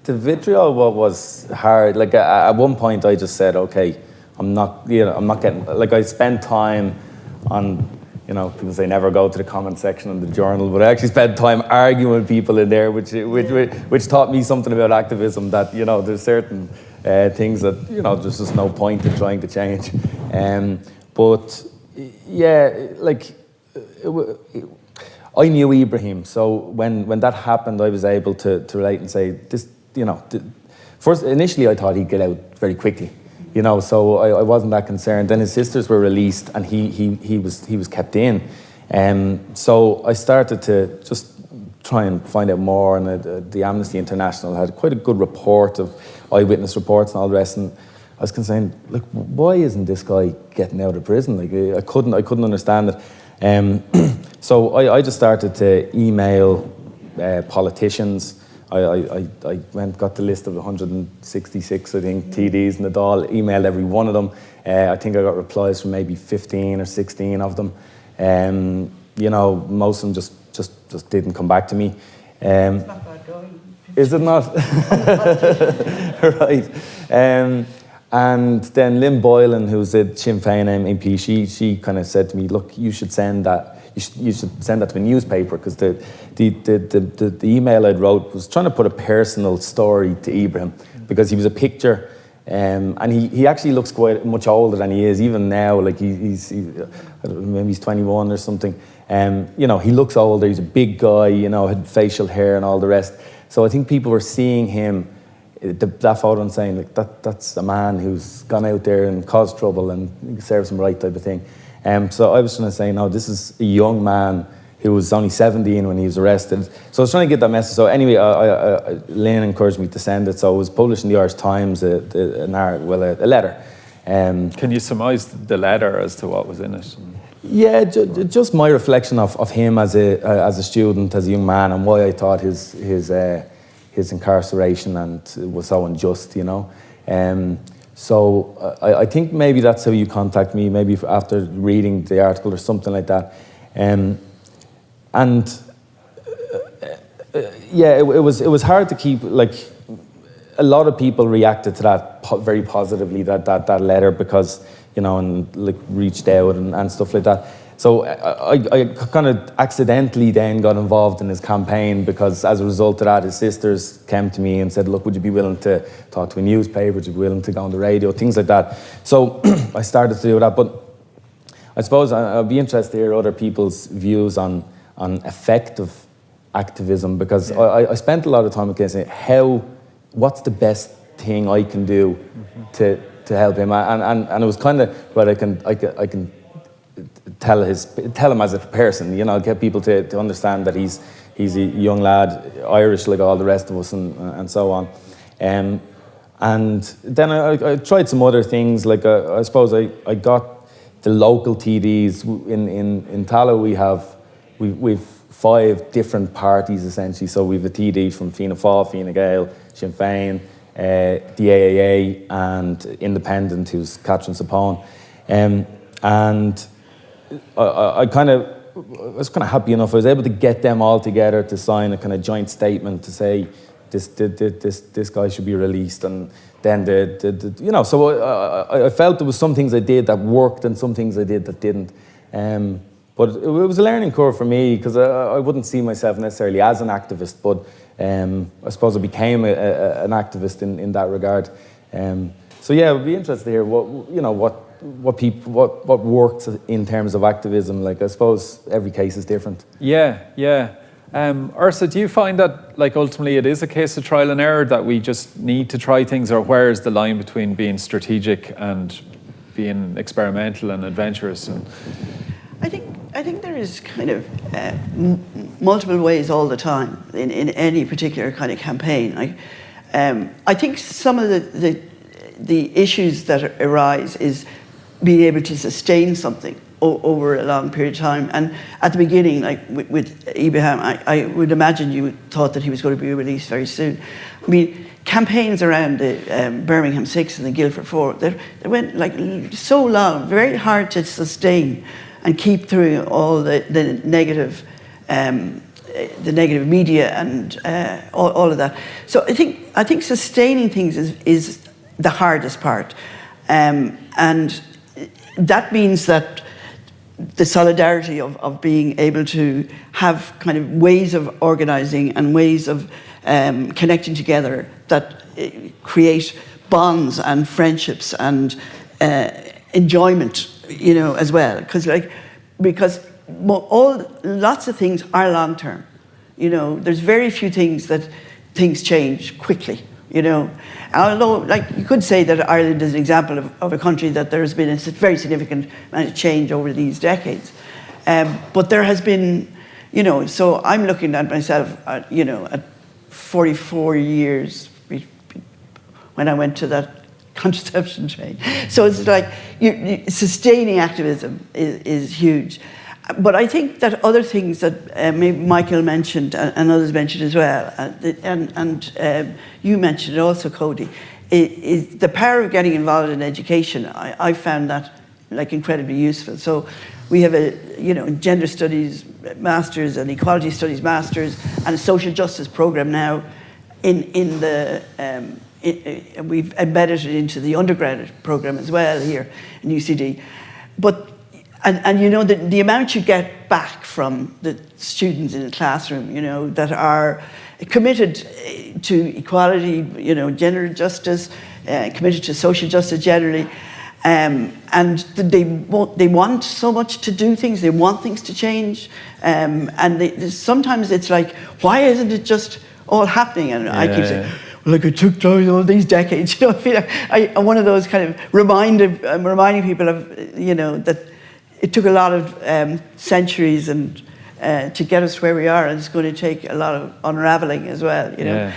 The vitriol was hard. Like at one point I just said, okay, I'm not getting, I spent time on, people say never go to the comment section in the journal, but I actually spent time arguing with people in there, which taught me something about activism, that, there's certain things that, there's just no point in trying to change. I knew Ibrahim, so when that happened, I was able to relate and say, this, first, initially I thought he'd get out very quickly. So I wasn't that concerned. Then his sisters were released, and he was kept in. So I started to just try and find out more, and the Amnesty International had quite a good report of eyewitness reports and all the rest. And I was concerned, why isn't this guy getting out of prison? I couldn't understand it. So I just started to email politicians. I got the list of 166, I think, TDs in the Dáil, emailed every one of them. I think I got replies from maybe 15 or 16 of them. Most of them just didn't come back to me. It's not bad going. Is it not? Right. And then Lynn Boylan, who's a Sinn Féin MP, she kind of said to me, look, you should send that. You should send that to a newspaper, because the email I'd wrote was trying to put a personal story to Ibrahim, because he was a picture, and he actually looks quite much older than he is even now. Like maybe he's 21 or something. He looks older. He's a big guy. Had facial hair and all the rest. So I think people were seeing him, that photo, and saying that's a man who's gone out there and caused trouble and serves him right, type of thing. So I was trying to say, no, this is a young man who was only 17 when he was arrested. So I was trying to get that message. So anyway, Lynn encouraged me to send it. So it was published in the Irish Times, a letter. Can you surmise the letter as to what was in it? Yeah, just my reflection of him as a student, as a young man, and why I thought his incarceration was so unjust, you know. So I think maybe that's how you contact me, maybe after reading the article or something like that. Yeah, it was hard to keep, like, a lot of people reacted to that very positively, that letter, because, you know, and like reached out and stuff like that. So I kind of accidentally then got involved in his campaign, because as a result of that, his sisters came to me and said, look, would you be willing to talk to a newspaper? Would you be willing to go on the radio? Things like that. So I started to do that. But I suppose I'd be interested to hear other people's views on effective activism, because I spent a lot of time saying, what's the best thing I can do to help him? And it was kind of what I can tell him as a person, you know, get people to understand that he's a young lad, Irish like all the rest of us, and so on. And then I tried some other things, like I suppose I got the local TDs in Tallaght. We've 5 different parties essentially. So we've a TD from Fianna Fáil, Fine Gael, Sinn Féin, the AAA, and Independent, who's Catherine Sapone. And I was kind of happy enough. I was able to get them all together to sign a kind of joint statement to say this guy should be released. And then you know, so I felt there was some things I did that worked and some things I did that didn't. But it was a learning curve for me, because I wouldn't see myself necessarily as an activist, but I suppose I became an activist in that regard. So yeah, it would be interesting to hear what works in terms of activism. Like, I suppose every case is different. Yeah. Ursa, do you find that, like, ultimately it is a case of trial and error, that we just need to try things, or where is the line between being strategic and being experimental and adventurous? And I think there is kind of multiple ways all the time in any particular kind of campaign. I think some of the issues that arise is being able to sustain something over a long period of time. And at the beginning, like with Ibrahim, I would imagine you thought that he was going to be released very soon. I mean, campaigns around the Birmingham 6 and the Guildford 4, they went like so long, very hard to sustain and keep through all the negative media and all of that. So I think sustaining things is the hardest part, and that means that the solidarity of being able to have kind of ways of organising and ways of connecting together that create bonds and friendships and enjoyment, you know, as well. Because lots of things are long term. You know, there's very few things that things change quickly. You know, although, like, you could say that Ireland is an example of a country that there has been a very significant amount of change over these decades. But there has been, you know, so I'm looking at myself, you know, at 44 years when I went to that contraception train. So it's like sustaining activism is huge. But I think that other things that maybe Michael mentioned and others mentioned as well, and you mentioned it also, Cody, is the power of getting involved in education. I found that like incredibly useful. So we have a gender studies masters and equality studies masters and a social justice program now we've embedded it into the undergraduate program as well here in UCD. But and you know, the amount you get back from the students in the classroom, you know, that are committed to equality, you know, gender justice, committed to social justice generally, and they want so much to do things. They want things to change, and sometimes it's like, why isn't it just all happening? And I keep saying, well, like, it took all these decades. You know, I feel like I'm one of those kind of reminding people of, you know, that it took a lot of centuries and to get us where we are, and it's going to take a lot of unraveling as well, you know.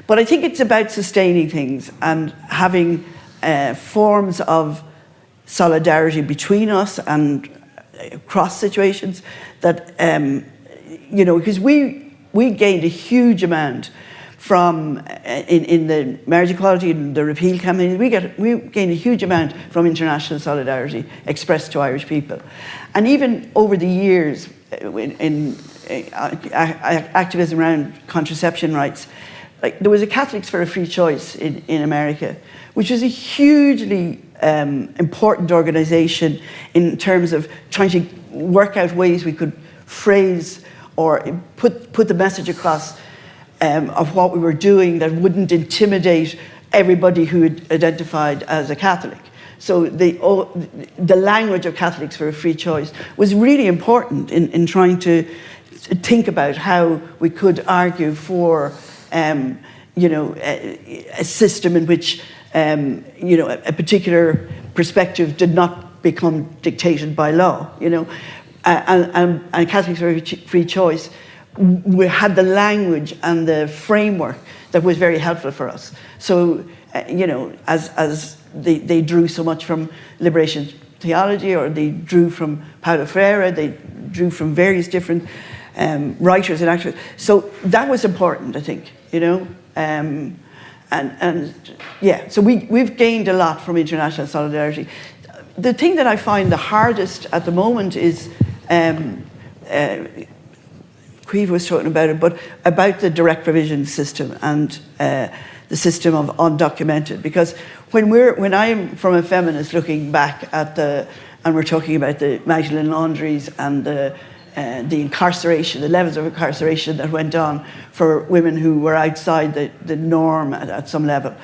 But I think it's about sustaining things and having forms of solidarity between us and cross situations that, because we gained a huge amount from, in the marriage equality and the repeal campaign, we gained a huge amount from international solidarity expressed to Irish people. And even over the years, in activism around contraception rights, like there was a Catholics for a Free Choice in America, which was a hugely important organization in terms of trying to work out ways we could phrase or put the message across of what we were doing that wouldn't intimidate everybody who had identified as a Catholic. So the language of Catholics for a Free Choice was really important in trying to think about how we could argue for a system in which a particular perspective did not become dictated by law. And Catholics for a Free Choice, we had the language and the framework that was very helpful for us. So, as they drew so much from liberation theology, or they drew from Paulo Freire, they drew from various different writers and actors. So that was important, I think, so we've gained a lot from international solidarity. The thing that I find the hardest at the moment is, Caoimhe was talking about it, but about the direct provision system and the system of undocumented. Because when I'm from a feminist looking back at and we're talking about the Magdalene laundries and the incarceration, the levels of incarceration that went on for women who were outside the norm at some level,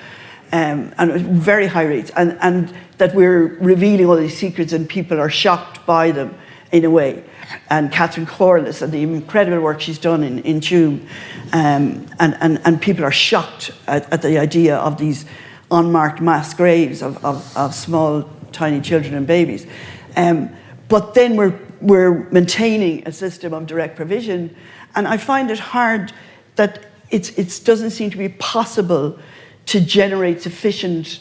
and very high rates, and that we're revealing all these secrets and people are shocked by them in a way. And Catherine Corliss and the incredible work she's done in Tuam, and people are shocked at the idea of these unmarked mass graves of small, tiny children and babies. But then we're maintaining a system of direct provision, and I find it hard that it doesn't seem to be possible to generate sufficient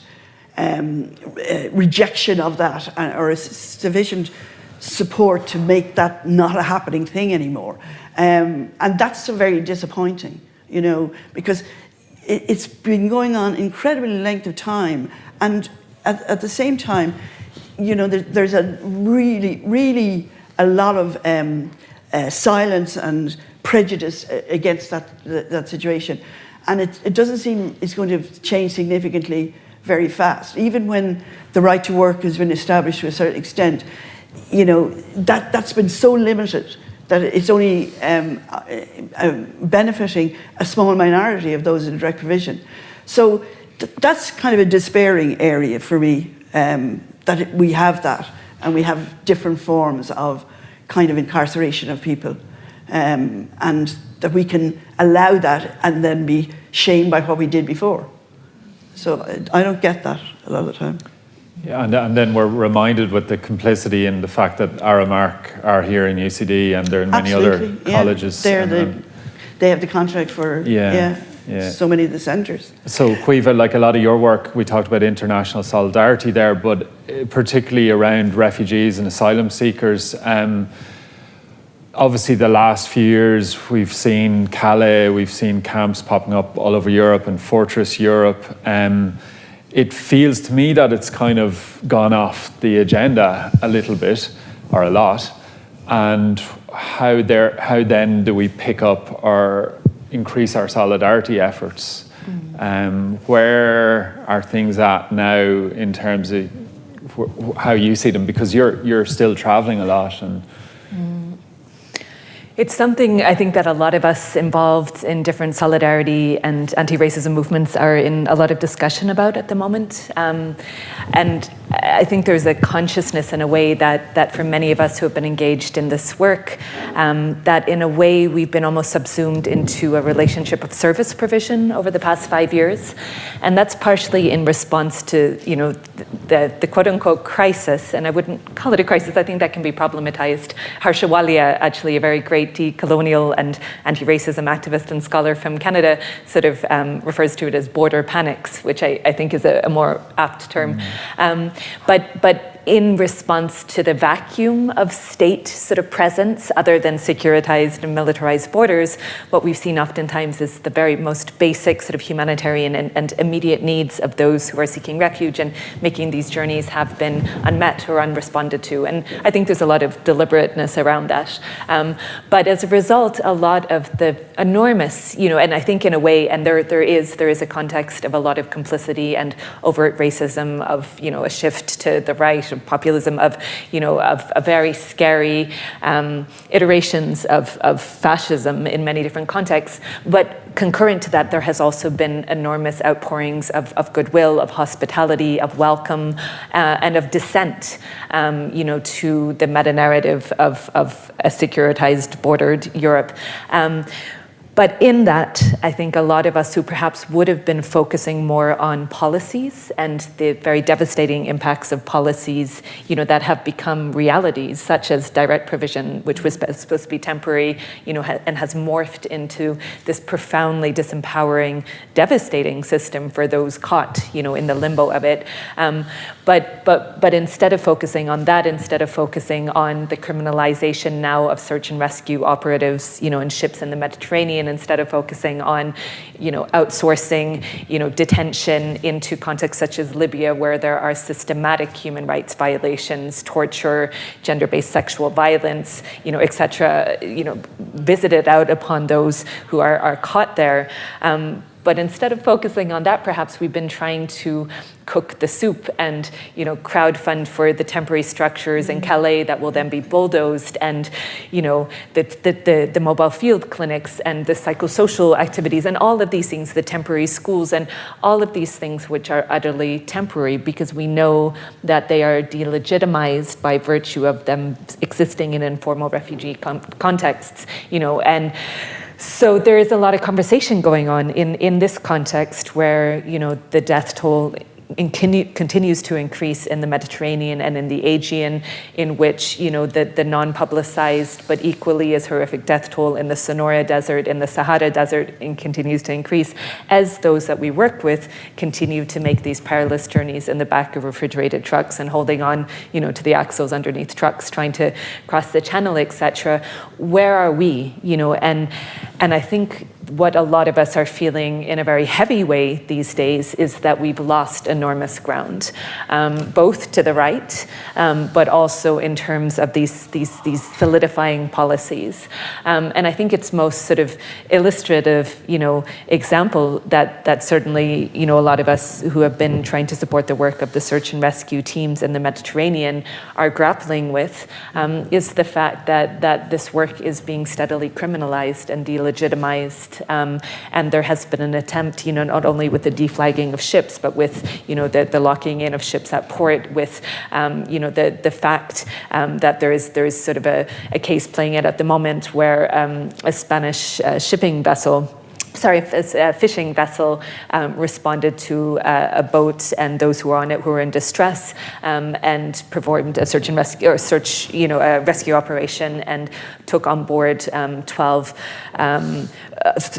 rejection of that, or a sufficient support to make that not a happening thing anymore. And that's very disappointing, because it's been going on incredibly length of time, and at the same time, there's a really a lot of silence and prejudice against that situation, and it doesn't seem it's going to change significantly very fast. Even when the right to work has been established to a certain extent, that's been so limited that it's only benefiting a small minority of those in direct provision. So that's kind of a despairing area for me, that we have that, and we have different forms of kind of incarceration of people, and that we can allow that and then be shamed by what we did before. So I don't get that a lot of the time. Yeah, and then we're reminded with the complicity in the fact that Aramark are here in UCD, and there are many other colleges. They have the contract for so many of the centres. So Caoimhe, like a lot of your work, we talked about international solidarity there, but particularly around refugees and asylum seekers. Obviously the last few years we've seen Calais, we've seen camps popping up all over Europe and Fortress Europe. It feels to me that it's kind of gone off the agenda a little bit, or a lot. And how then do we pick up or increase our solidarity efforts? Where are things at now in terms of how you see them? Because you're still traveling a lot. It's something I think that a lot of us involved in different solidarity and anti-racism movements are in a lot of discussion about at the moment. And I think there's a consciousness in a way that for many of us who have been engaged in this work, that in a way we've been almost subsumed into a relationship of service provision over the past 5 years. And that's partially in response to, the quote-unquote crisis, and I wouldn't call it a crisis, I think that can be problematized. Harsha Walia, actually a very great decolonial and anti-racism activist and scholar from Canada, sort of refers to it as border panics, which I think is a more apt term. But in response to the vacuum of state sort of presence, other than securitized and militarized borders, what we've seen oftentimes is the very most basic sort of humanitarian and immediate needs of those who are seeking refuge, and making these journeys have been unmet or unresponded to. And I think there's a lot of deliberateness around that. But as a result, a lot of the enormous, and I think in a way, and there is a context of a lot of complicity and overt racism, of a shift to the right, of populism, of a very scary iterations of fascism in many different contexts. But concurrent to that, there has also been enormous outpourings of goodwill, of hospitality, of welcome, and of dissent, to the meta-narrative of a securitized, bordered Europe. But in that, I think a lot of us who perhaps would have been focusing more on policies and the very devastating impacts of policies, that have become realities, such as direct provision, which was supposed to be temporary, and has morphed into this profoundly disempowering, devastating system for those caught, in the limbo of it. But instead of focusing on that, instead of focusing on the criminalization now of search and rescue operatives, in ships in the Mediterranean, instead of focusing on, outsourcing, detention into contexts such as Libya, where there are systematic human rights violations, torture, gender-based sexual violence, et cetera, visited out upon those who are caught there. But instead of focusing on that, perhaps we've been trying to cook the soup and, crowdfund for the temporary structures in Calais that will then be bulldozed, and, the mobile field clinics and the psychosocial activities and all of these things, the temporary schools and all of these things which are utterly temporary, because we know that they are delegitimized by virtue of them existing in informal refugee contexts, and so there is a lot of conversation going on in this context where, the death toll continues to increase in the Mediterranean and in the Aegean, in which, the non-publicized but equally as horrific death toll in the Sonora Desert, in the Sahara Desert, continues to increase as those that we work with continue to make these perilous journeys in the back of refrigerated trucks and holding on, to the axles underneath trucks, trying to cross the channel, etc. Where are we, and I think what a lot of us are feeling in a very heavy way these days is that we've lost enormous ground, both to the right, but also in terms of these solidifying policies. And I think it's most sort of illustrative, example that certainly, a lot of us who have been trying to support the work of the search and rescue teams in the Mediterranean are grappling with, is the fact that this work is being steadily criminalized and delegitimized. And there has been an attempt, not only with the deflagging of ships, but with, the locking in of ships at port, with, the fact that there is sort of a case playing out at the moment where a Spanish a fishing vessel responded to a boat and those who were on it who were in distress, and performed a search and rescue, a rescue operation, and took on board 12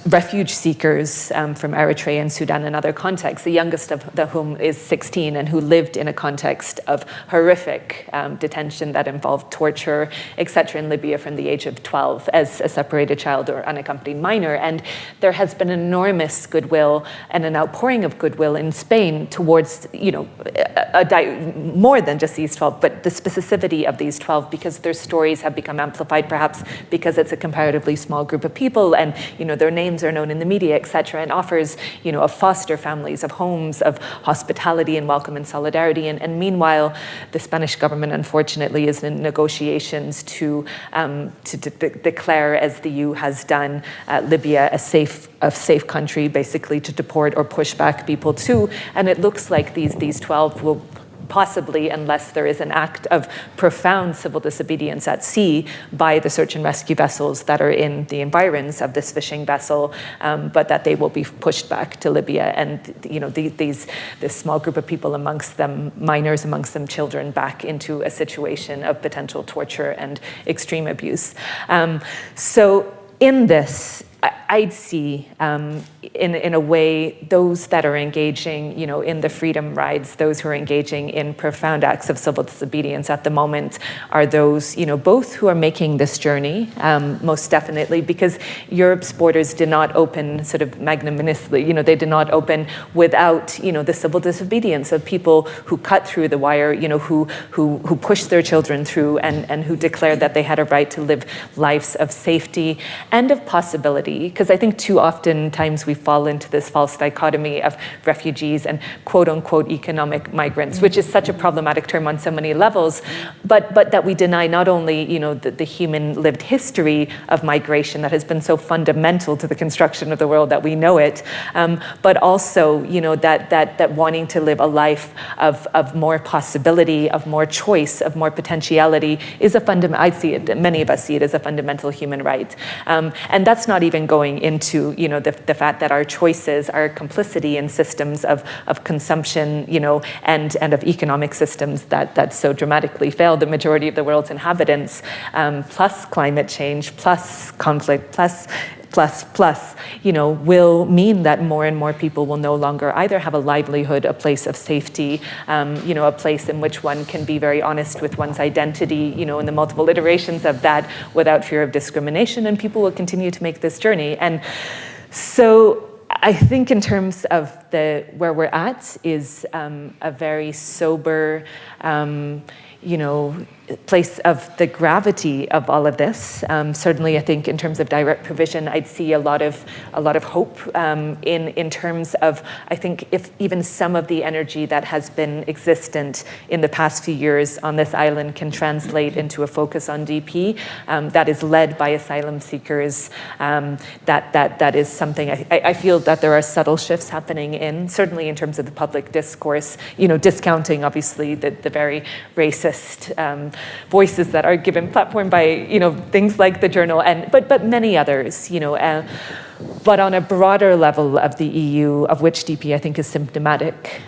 refuge seekers from Eritrea and Sudan and other contexts, the youngest of whom is 16, and who lived in a context of horrific detention that involved torture, etc., in Libya from the age of 12 as a separated child or unaccompanied minor. And there has been enormous goodwill and an outpouring of goodwill in Spain towards, more than just these 12, but the specificity of these 12, because their stories have become amplified, perhaps because it's a comparatively small group of people, and their names are known in the media, etc., and offers of foster families, of homes, of hospitality and welcome and solidarity. And meanwhile, the Spanish government, unfortunately, is in negotiations to declare, as the EU has done, Libya a safe country, basically to deport or push back people to. And it looks like these 12 will possibly, unless there is an act of profound civil disobedience at sea by the search and rescue vessels that are in the environs of this fishing vessel, but that they will be pushed back to Libya, and this small group of people, amongst them minors, amongst them children, back into a situation of potential torture and extreme abuse. So in this, I'd see, in a way, those that are engaging, in the freedom rides, those who are engaging in profound acts of civil disobedience at the moment are those, both who are making this journey, most definitely, because Europe's borders did not open sort of magnanimously. They did not open without, the civil disobedience of people who cut through the wire, who pushed their children through and who declared that they had a right to live lives of safety and of possibility. Because I think too often times we fall into this false dichotomy of refugees and quote unquote economic migrants, which is such a problematic term on so many levels, but that we deny not only, the human lived history of migration that has been so fundamental to the construction of the world that we know it, but also, that wanting to live a life of more possibility, of more choice, of more potentiality is a fundamental, I see it, many of us see it as a fundamental human right. And that's not even going into, the fact that our choices are complicity in systems of consumption, and of economic systems that so dramatically fail the majority of the world's inhabitants, plus climate change, plus conflict, plus, will mean that more and more people will no longer either have a livelihood, a place of safety, a place in which one can be very honest with one's identity, in the multiple iterations of that without fear of discrimination, and people will continue to make this journey. And so I think in terms of where we're at is a very sober, place of the gravity of all of this. Certainly, I think in terms of direct provision, I'd see a lot of hope in terms of, I think, if even some of the energy that has been existent in the past few years on this island can translate into a focus on DP that is led by asylum seekers. That is something I feel that there are subtle shifts happening certainly in terms of the public discourse. Discounting obviously the very racist voices that are given platform by things like the Journal but many others. But on a broader level of the EU, of which DP I think is symptomatic,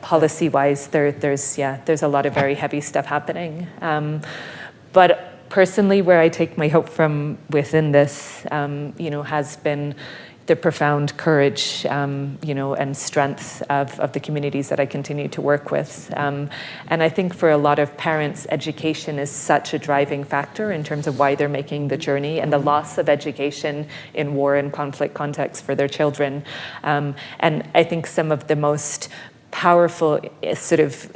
policy-wise, there's a lot of very heavy stuff happening. But personally, where I take my hope from within this, has been the profound courage, and strength of the communities that I continue to work with. And I think for a lot of parents, education is such a driving factor in terms of why they're making the journey, and the loss of education in war and conflict contexts for their children. And I think some of the most powerful sort of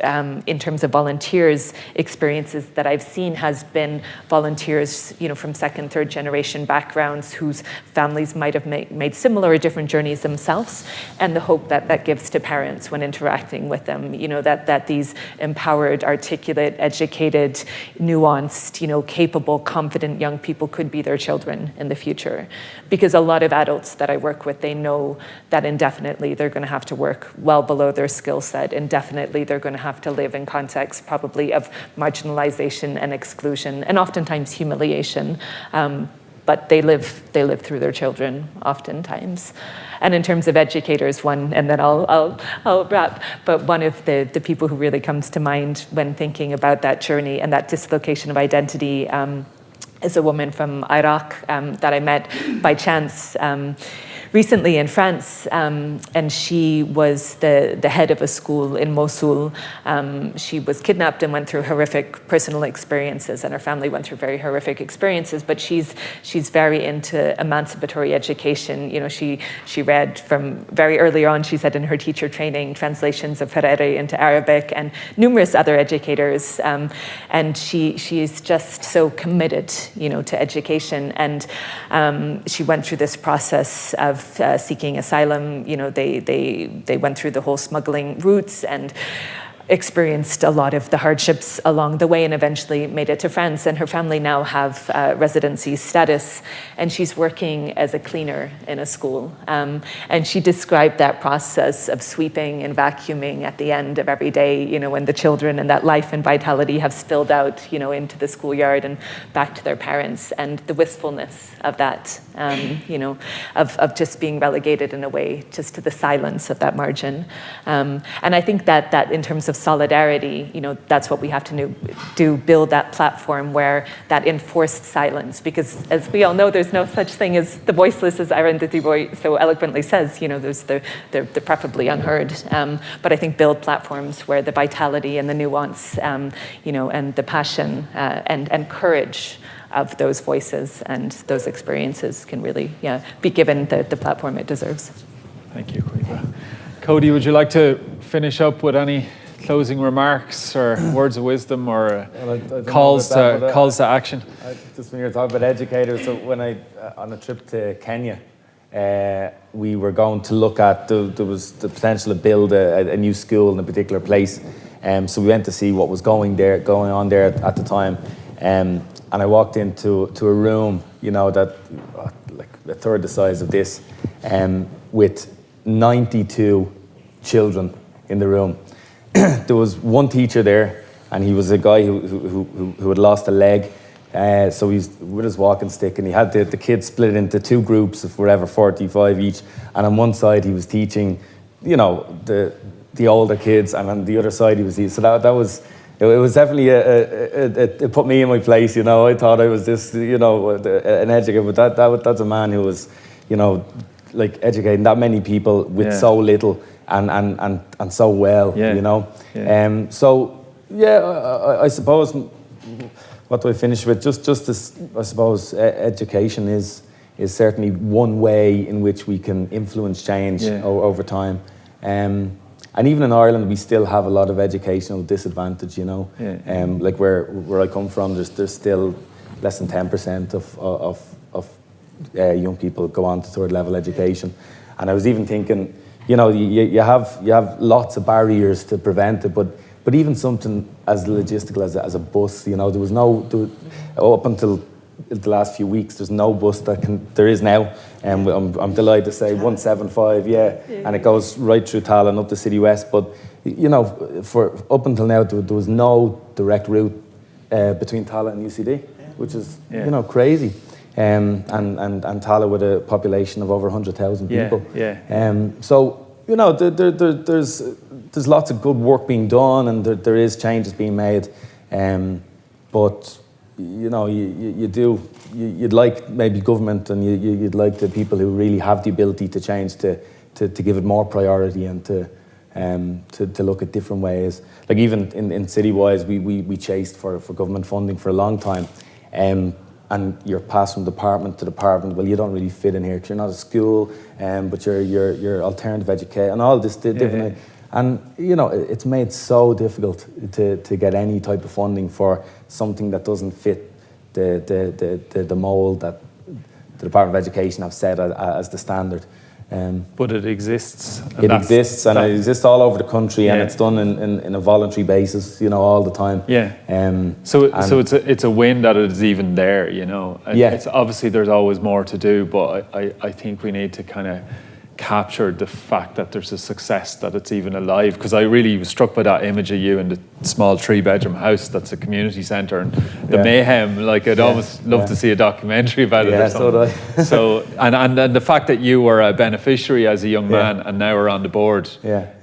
in terms of volunteers experiences that I've seen has been volunteers from second, third generation backgrounds whose families might have made similar or different journeys themselves, and the hope that gives to parents when interacting with them, that these empowered, articulate, educated, nuanced, capable, confident young people could be their children in the future. Because a lot of adults that I work with, they know that indefinitely they're going to have to work well below their skill set, and definitely they're going to have to live in contexts probably of marginalization and exclusion, and oftentimes humiliation. But they live through their children oftentimes. And in terms of educators, and then I'll wrap. But one of the people who really comes to mind when thinking about that journey and that dislocation of identity is a woman from Iraq that I met by chance recently in France, and she was the head of a school in Mosul. She was kidnapped and went through horrific personal experiences, and her family went through very horrific experiences, but she's very into emancipatory education. She read from very early on, she said in her teacher training, translations of Harari into Arabic and numerous other educators, and she is just so committed, to education. And she went through this process of seeking asylum. They went through the whole smuggling routes and experienced a lot of the hardships along the way, and eventually made it to France. And her family now have residency status, and she's working as a cleaner in a school. And she described that process of sweeping and vacuuming at the end of every day, when the children and that life and vitality have spilled out, into the schoolyard and back to their parents, and the wistfulness of that. of just being relegated in a way just to the silence of that margin. And I think that in terms of solidarity, that's what we have to do, build that platform where that enforced silence, because as we all know, there's no such thing as the voiceless, as Arundhati so eloquently says, they're preferably unheard. But I think build platforms where the vitality and the nuance, and the passion and courage of those voices and those experiences can really be given the platform it deserves. Thank you, Caoimhe. Cody, would you like to finish up with any closing remarks or words of wisdom or calls to action? Just when you're talking about educators, so when I on a trip to Kenya, we were going to look at there was the potential to build a new school in a particular place, so we went to see what was going on there at the time, and I walked into a room, that like a third the size of this, with 92 children in the room. There was one teacher there, and he was a guy who had lost a leg. So he's with his walking stick, and he had the kids split into two groups of whatever, 45 each. And on one side he was teaching, the older kids, and on the other side he was so that was. It was definitely it put me in my place. I thought I was this, an educator, but that's a man who was, like educating that many people with so little and so well. I suppose. What do I finish with? Just this, I suppose, education is certainly one way in which we can influence change over time. And even in Ireland, we still have a lot of educational disadvantage, like where I come from, there's still less than 10% of young people go on to third level education. And I was even thinking, you have lots of barriers to prevent it, but even something as logistical as a bus, there was up until the last few weeks, there's no bus there is now, and I'm delighted to say 175, and it goes right through Tallaght and up to City West, but for up until now there was no direct route between Tallaght and UCD, which is crazy, and Tallaght with a population of over 100,000 people. So there's lots of good work being done, and there is changes being made, but you'd like maybe government, and you'd like the people who really have the ability to change to give it more priority and to look at different ways. Like even in Citywise, we chased for government funding for a long time, and you're passed from department to department. Well, you don't really fit in here because you're not a school, but you're alternative education and all this different. And it's made so difficult to get any type of funding for something that doesn't fit the mould that the Department of Education have set as the standard. But it exists. It exists all over the country, and it's done in a voluntary basis, all the time. So it's a win that it is even there, It's obviously there's always more to do, but I think we need to kind of capture the fact that there's a success, that it's even alive, because I really was struck by that image of you in the small 3-bedroom house that's a community centre, and the mayhem, like I'd almost love to see a documentary about it or something. So and the fact that you were a beneficiary as a young man and now are on the board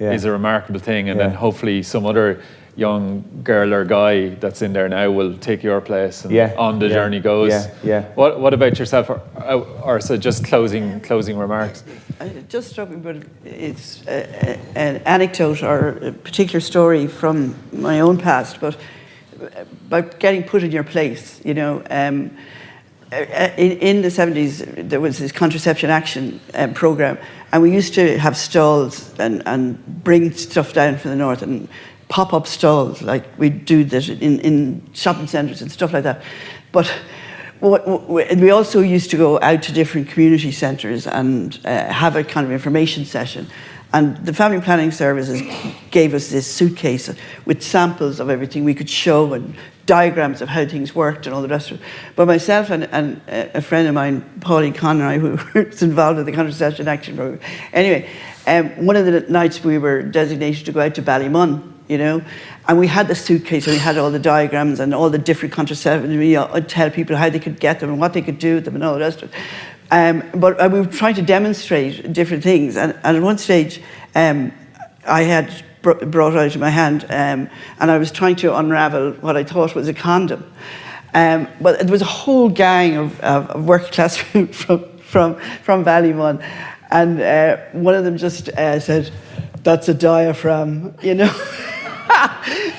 is a remarkable thing, and then hopefully some other young girl or guy that's in there now will take your place and on the journey goes. What about yourself, or so just closing remarks? It just struck me, but it's an anecdote or a particular story from my own past, but about getting put in your place, in the 70s there was this contraception action program, and we used to have stalls and bring stuff down from the north, and pop-up stalls, like we do that in shopping centres and stuff like that. But we also used to go out to different community centres and have a kind of information session. And the Family Planning Services gave us this suitcase with samples of everything we could show and diagrams of how things worked and all the rest of it. But myself and a friend of mine, Pauline Conroy, who was involved in the contraception action program. Anyway, one of the nights we were designated to go out to Ballymun, and we had the suitcase and we had all the diagrams and all the different contraceptives. We tell people how they could get them and what they could do with them and all the rest of it. But we were trying to demonstrate different things. And at one stage, I had brought out in my hand, and I was trying to unravel what I thought was a condom. But there was a whole gang of working class from Ballymun, and one of them just said, "That's a diaphragm," you know.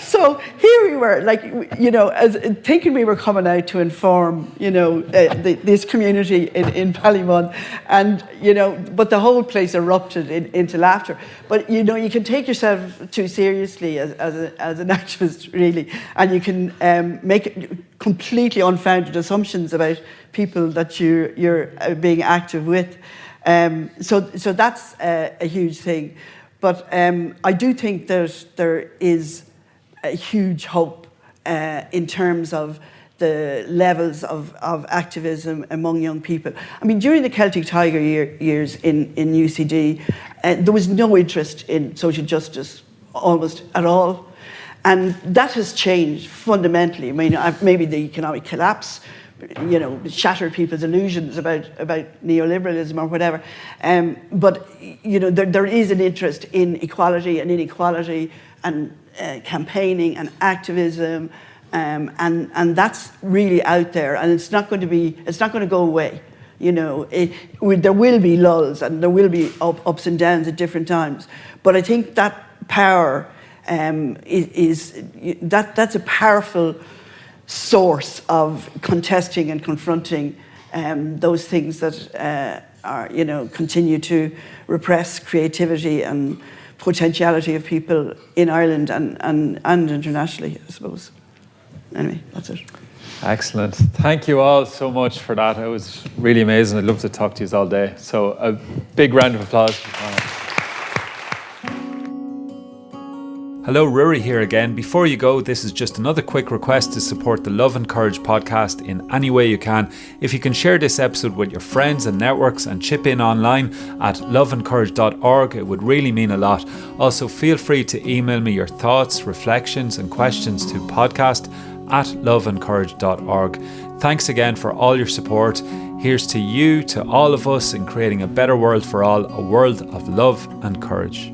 So here we were, like, you know, as thinking we were coming out to inform, you know, this community in Ballymun, and you know, but the whole place erupted into laughter. But you know, you can take yourself too seriously as an activist, really, and you can make completely unfounded assumptions about people that you're being active with. So that's a huge thing. But I do think there is a huge hope in terms of the levels of activism among young people. I mean, during the Celtic Tiger years in UCD, there was no interest in social justice almost at all. And that has changed fundamentally. I mean, maybe the economic collapse, you know, shattered people's illusions about neoliberalism or whatever. But, you know, there is an interest in equality and inequality and campaigning and activism, and that's really out there, and it's not going to go away. You know, there will be lulls and there will be ups and downs at different times. But I think that power that's a powerful source of contesting and confronting those things that are, you know, continue to repress creativity and potentiality of people in Ireland and internationally, I suppose. Anyway, that's it. Excellent. Thank you all so much for that. It was really amazing. I'd love to talk to you all day. So a big round of applause. Hello, Rory here again. Before you go, this is just another quick request to support the Love and Courage podcast in any way you can. If you can share this episode with your friends and networks and chip in online at loveandcourage.org, it would really mean a lot. Also, feel free to email me your thoughts, reflections and questions to podcast@loveandcourage.org. Thanks again for all your support. Here's to you, to all of us in creating a better world for all, a world of love and courage.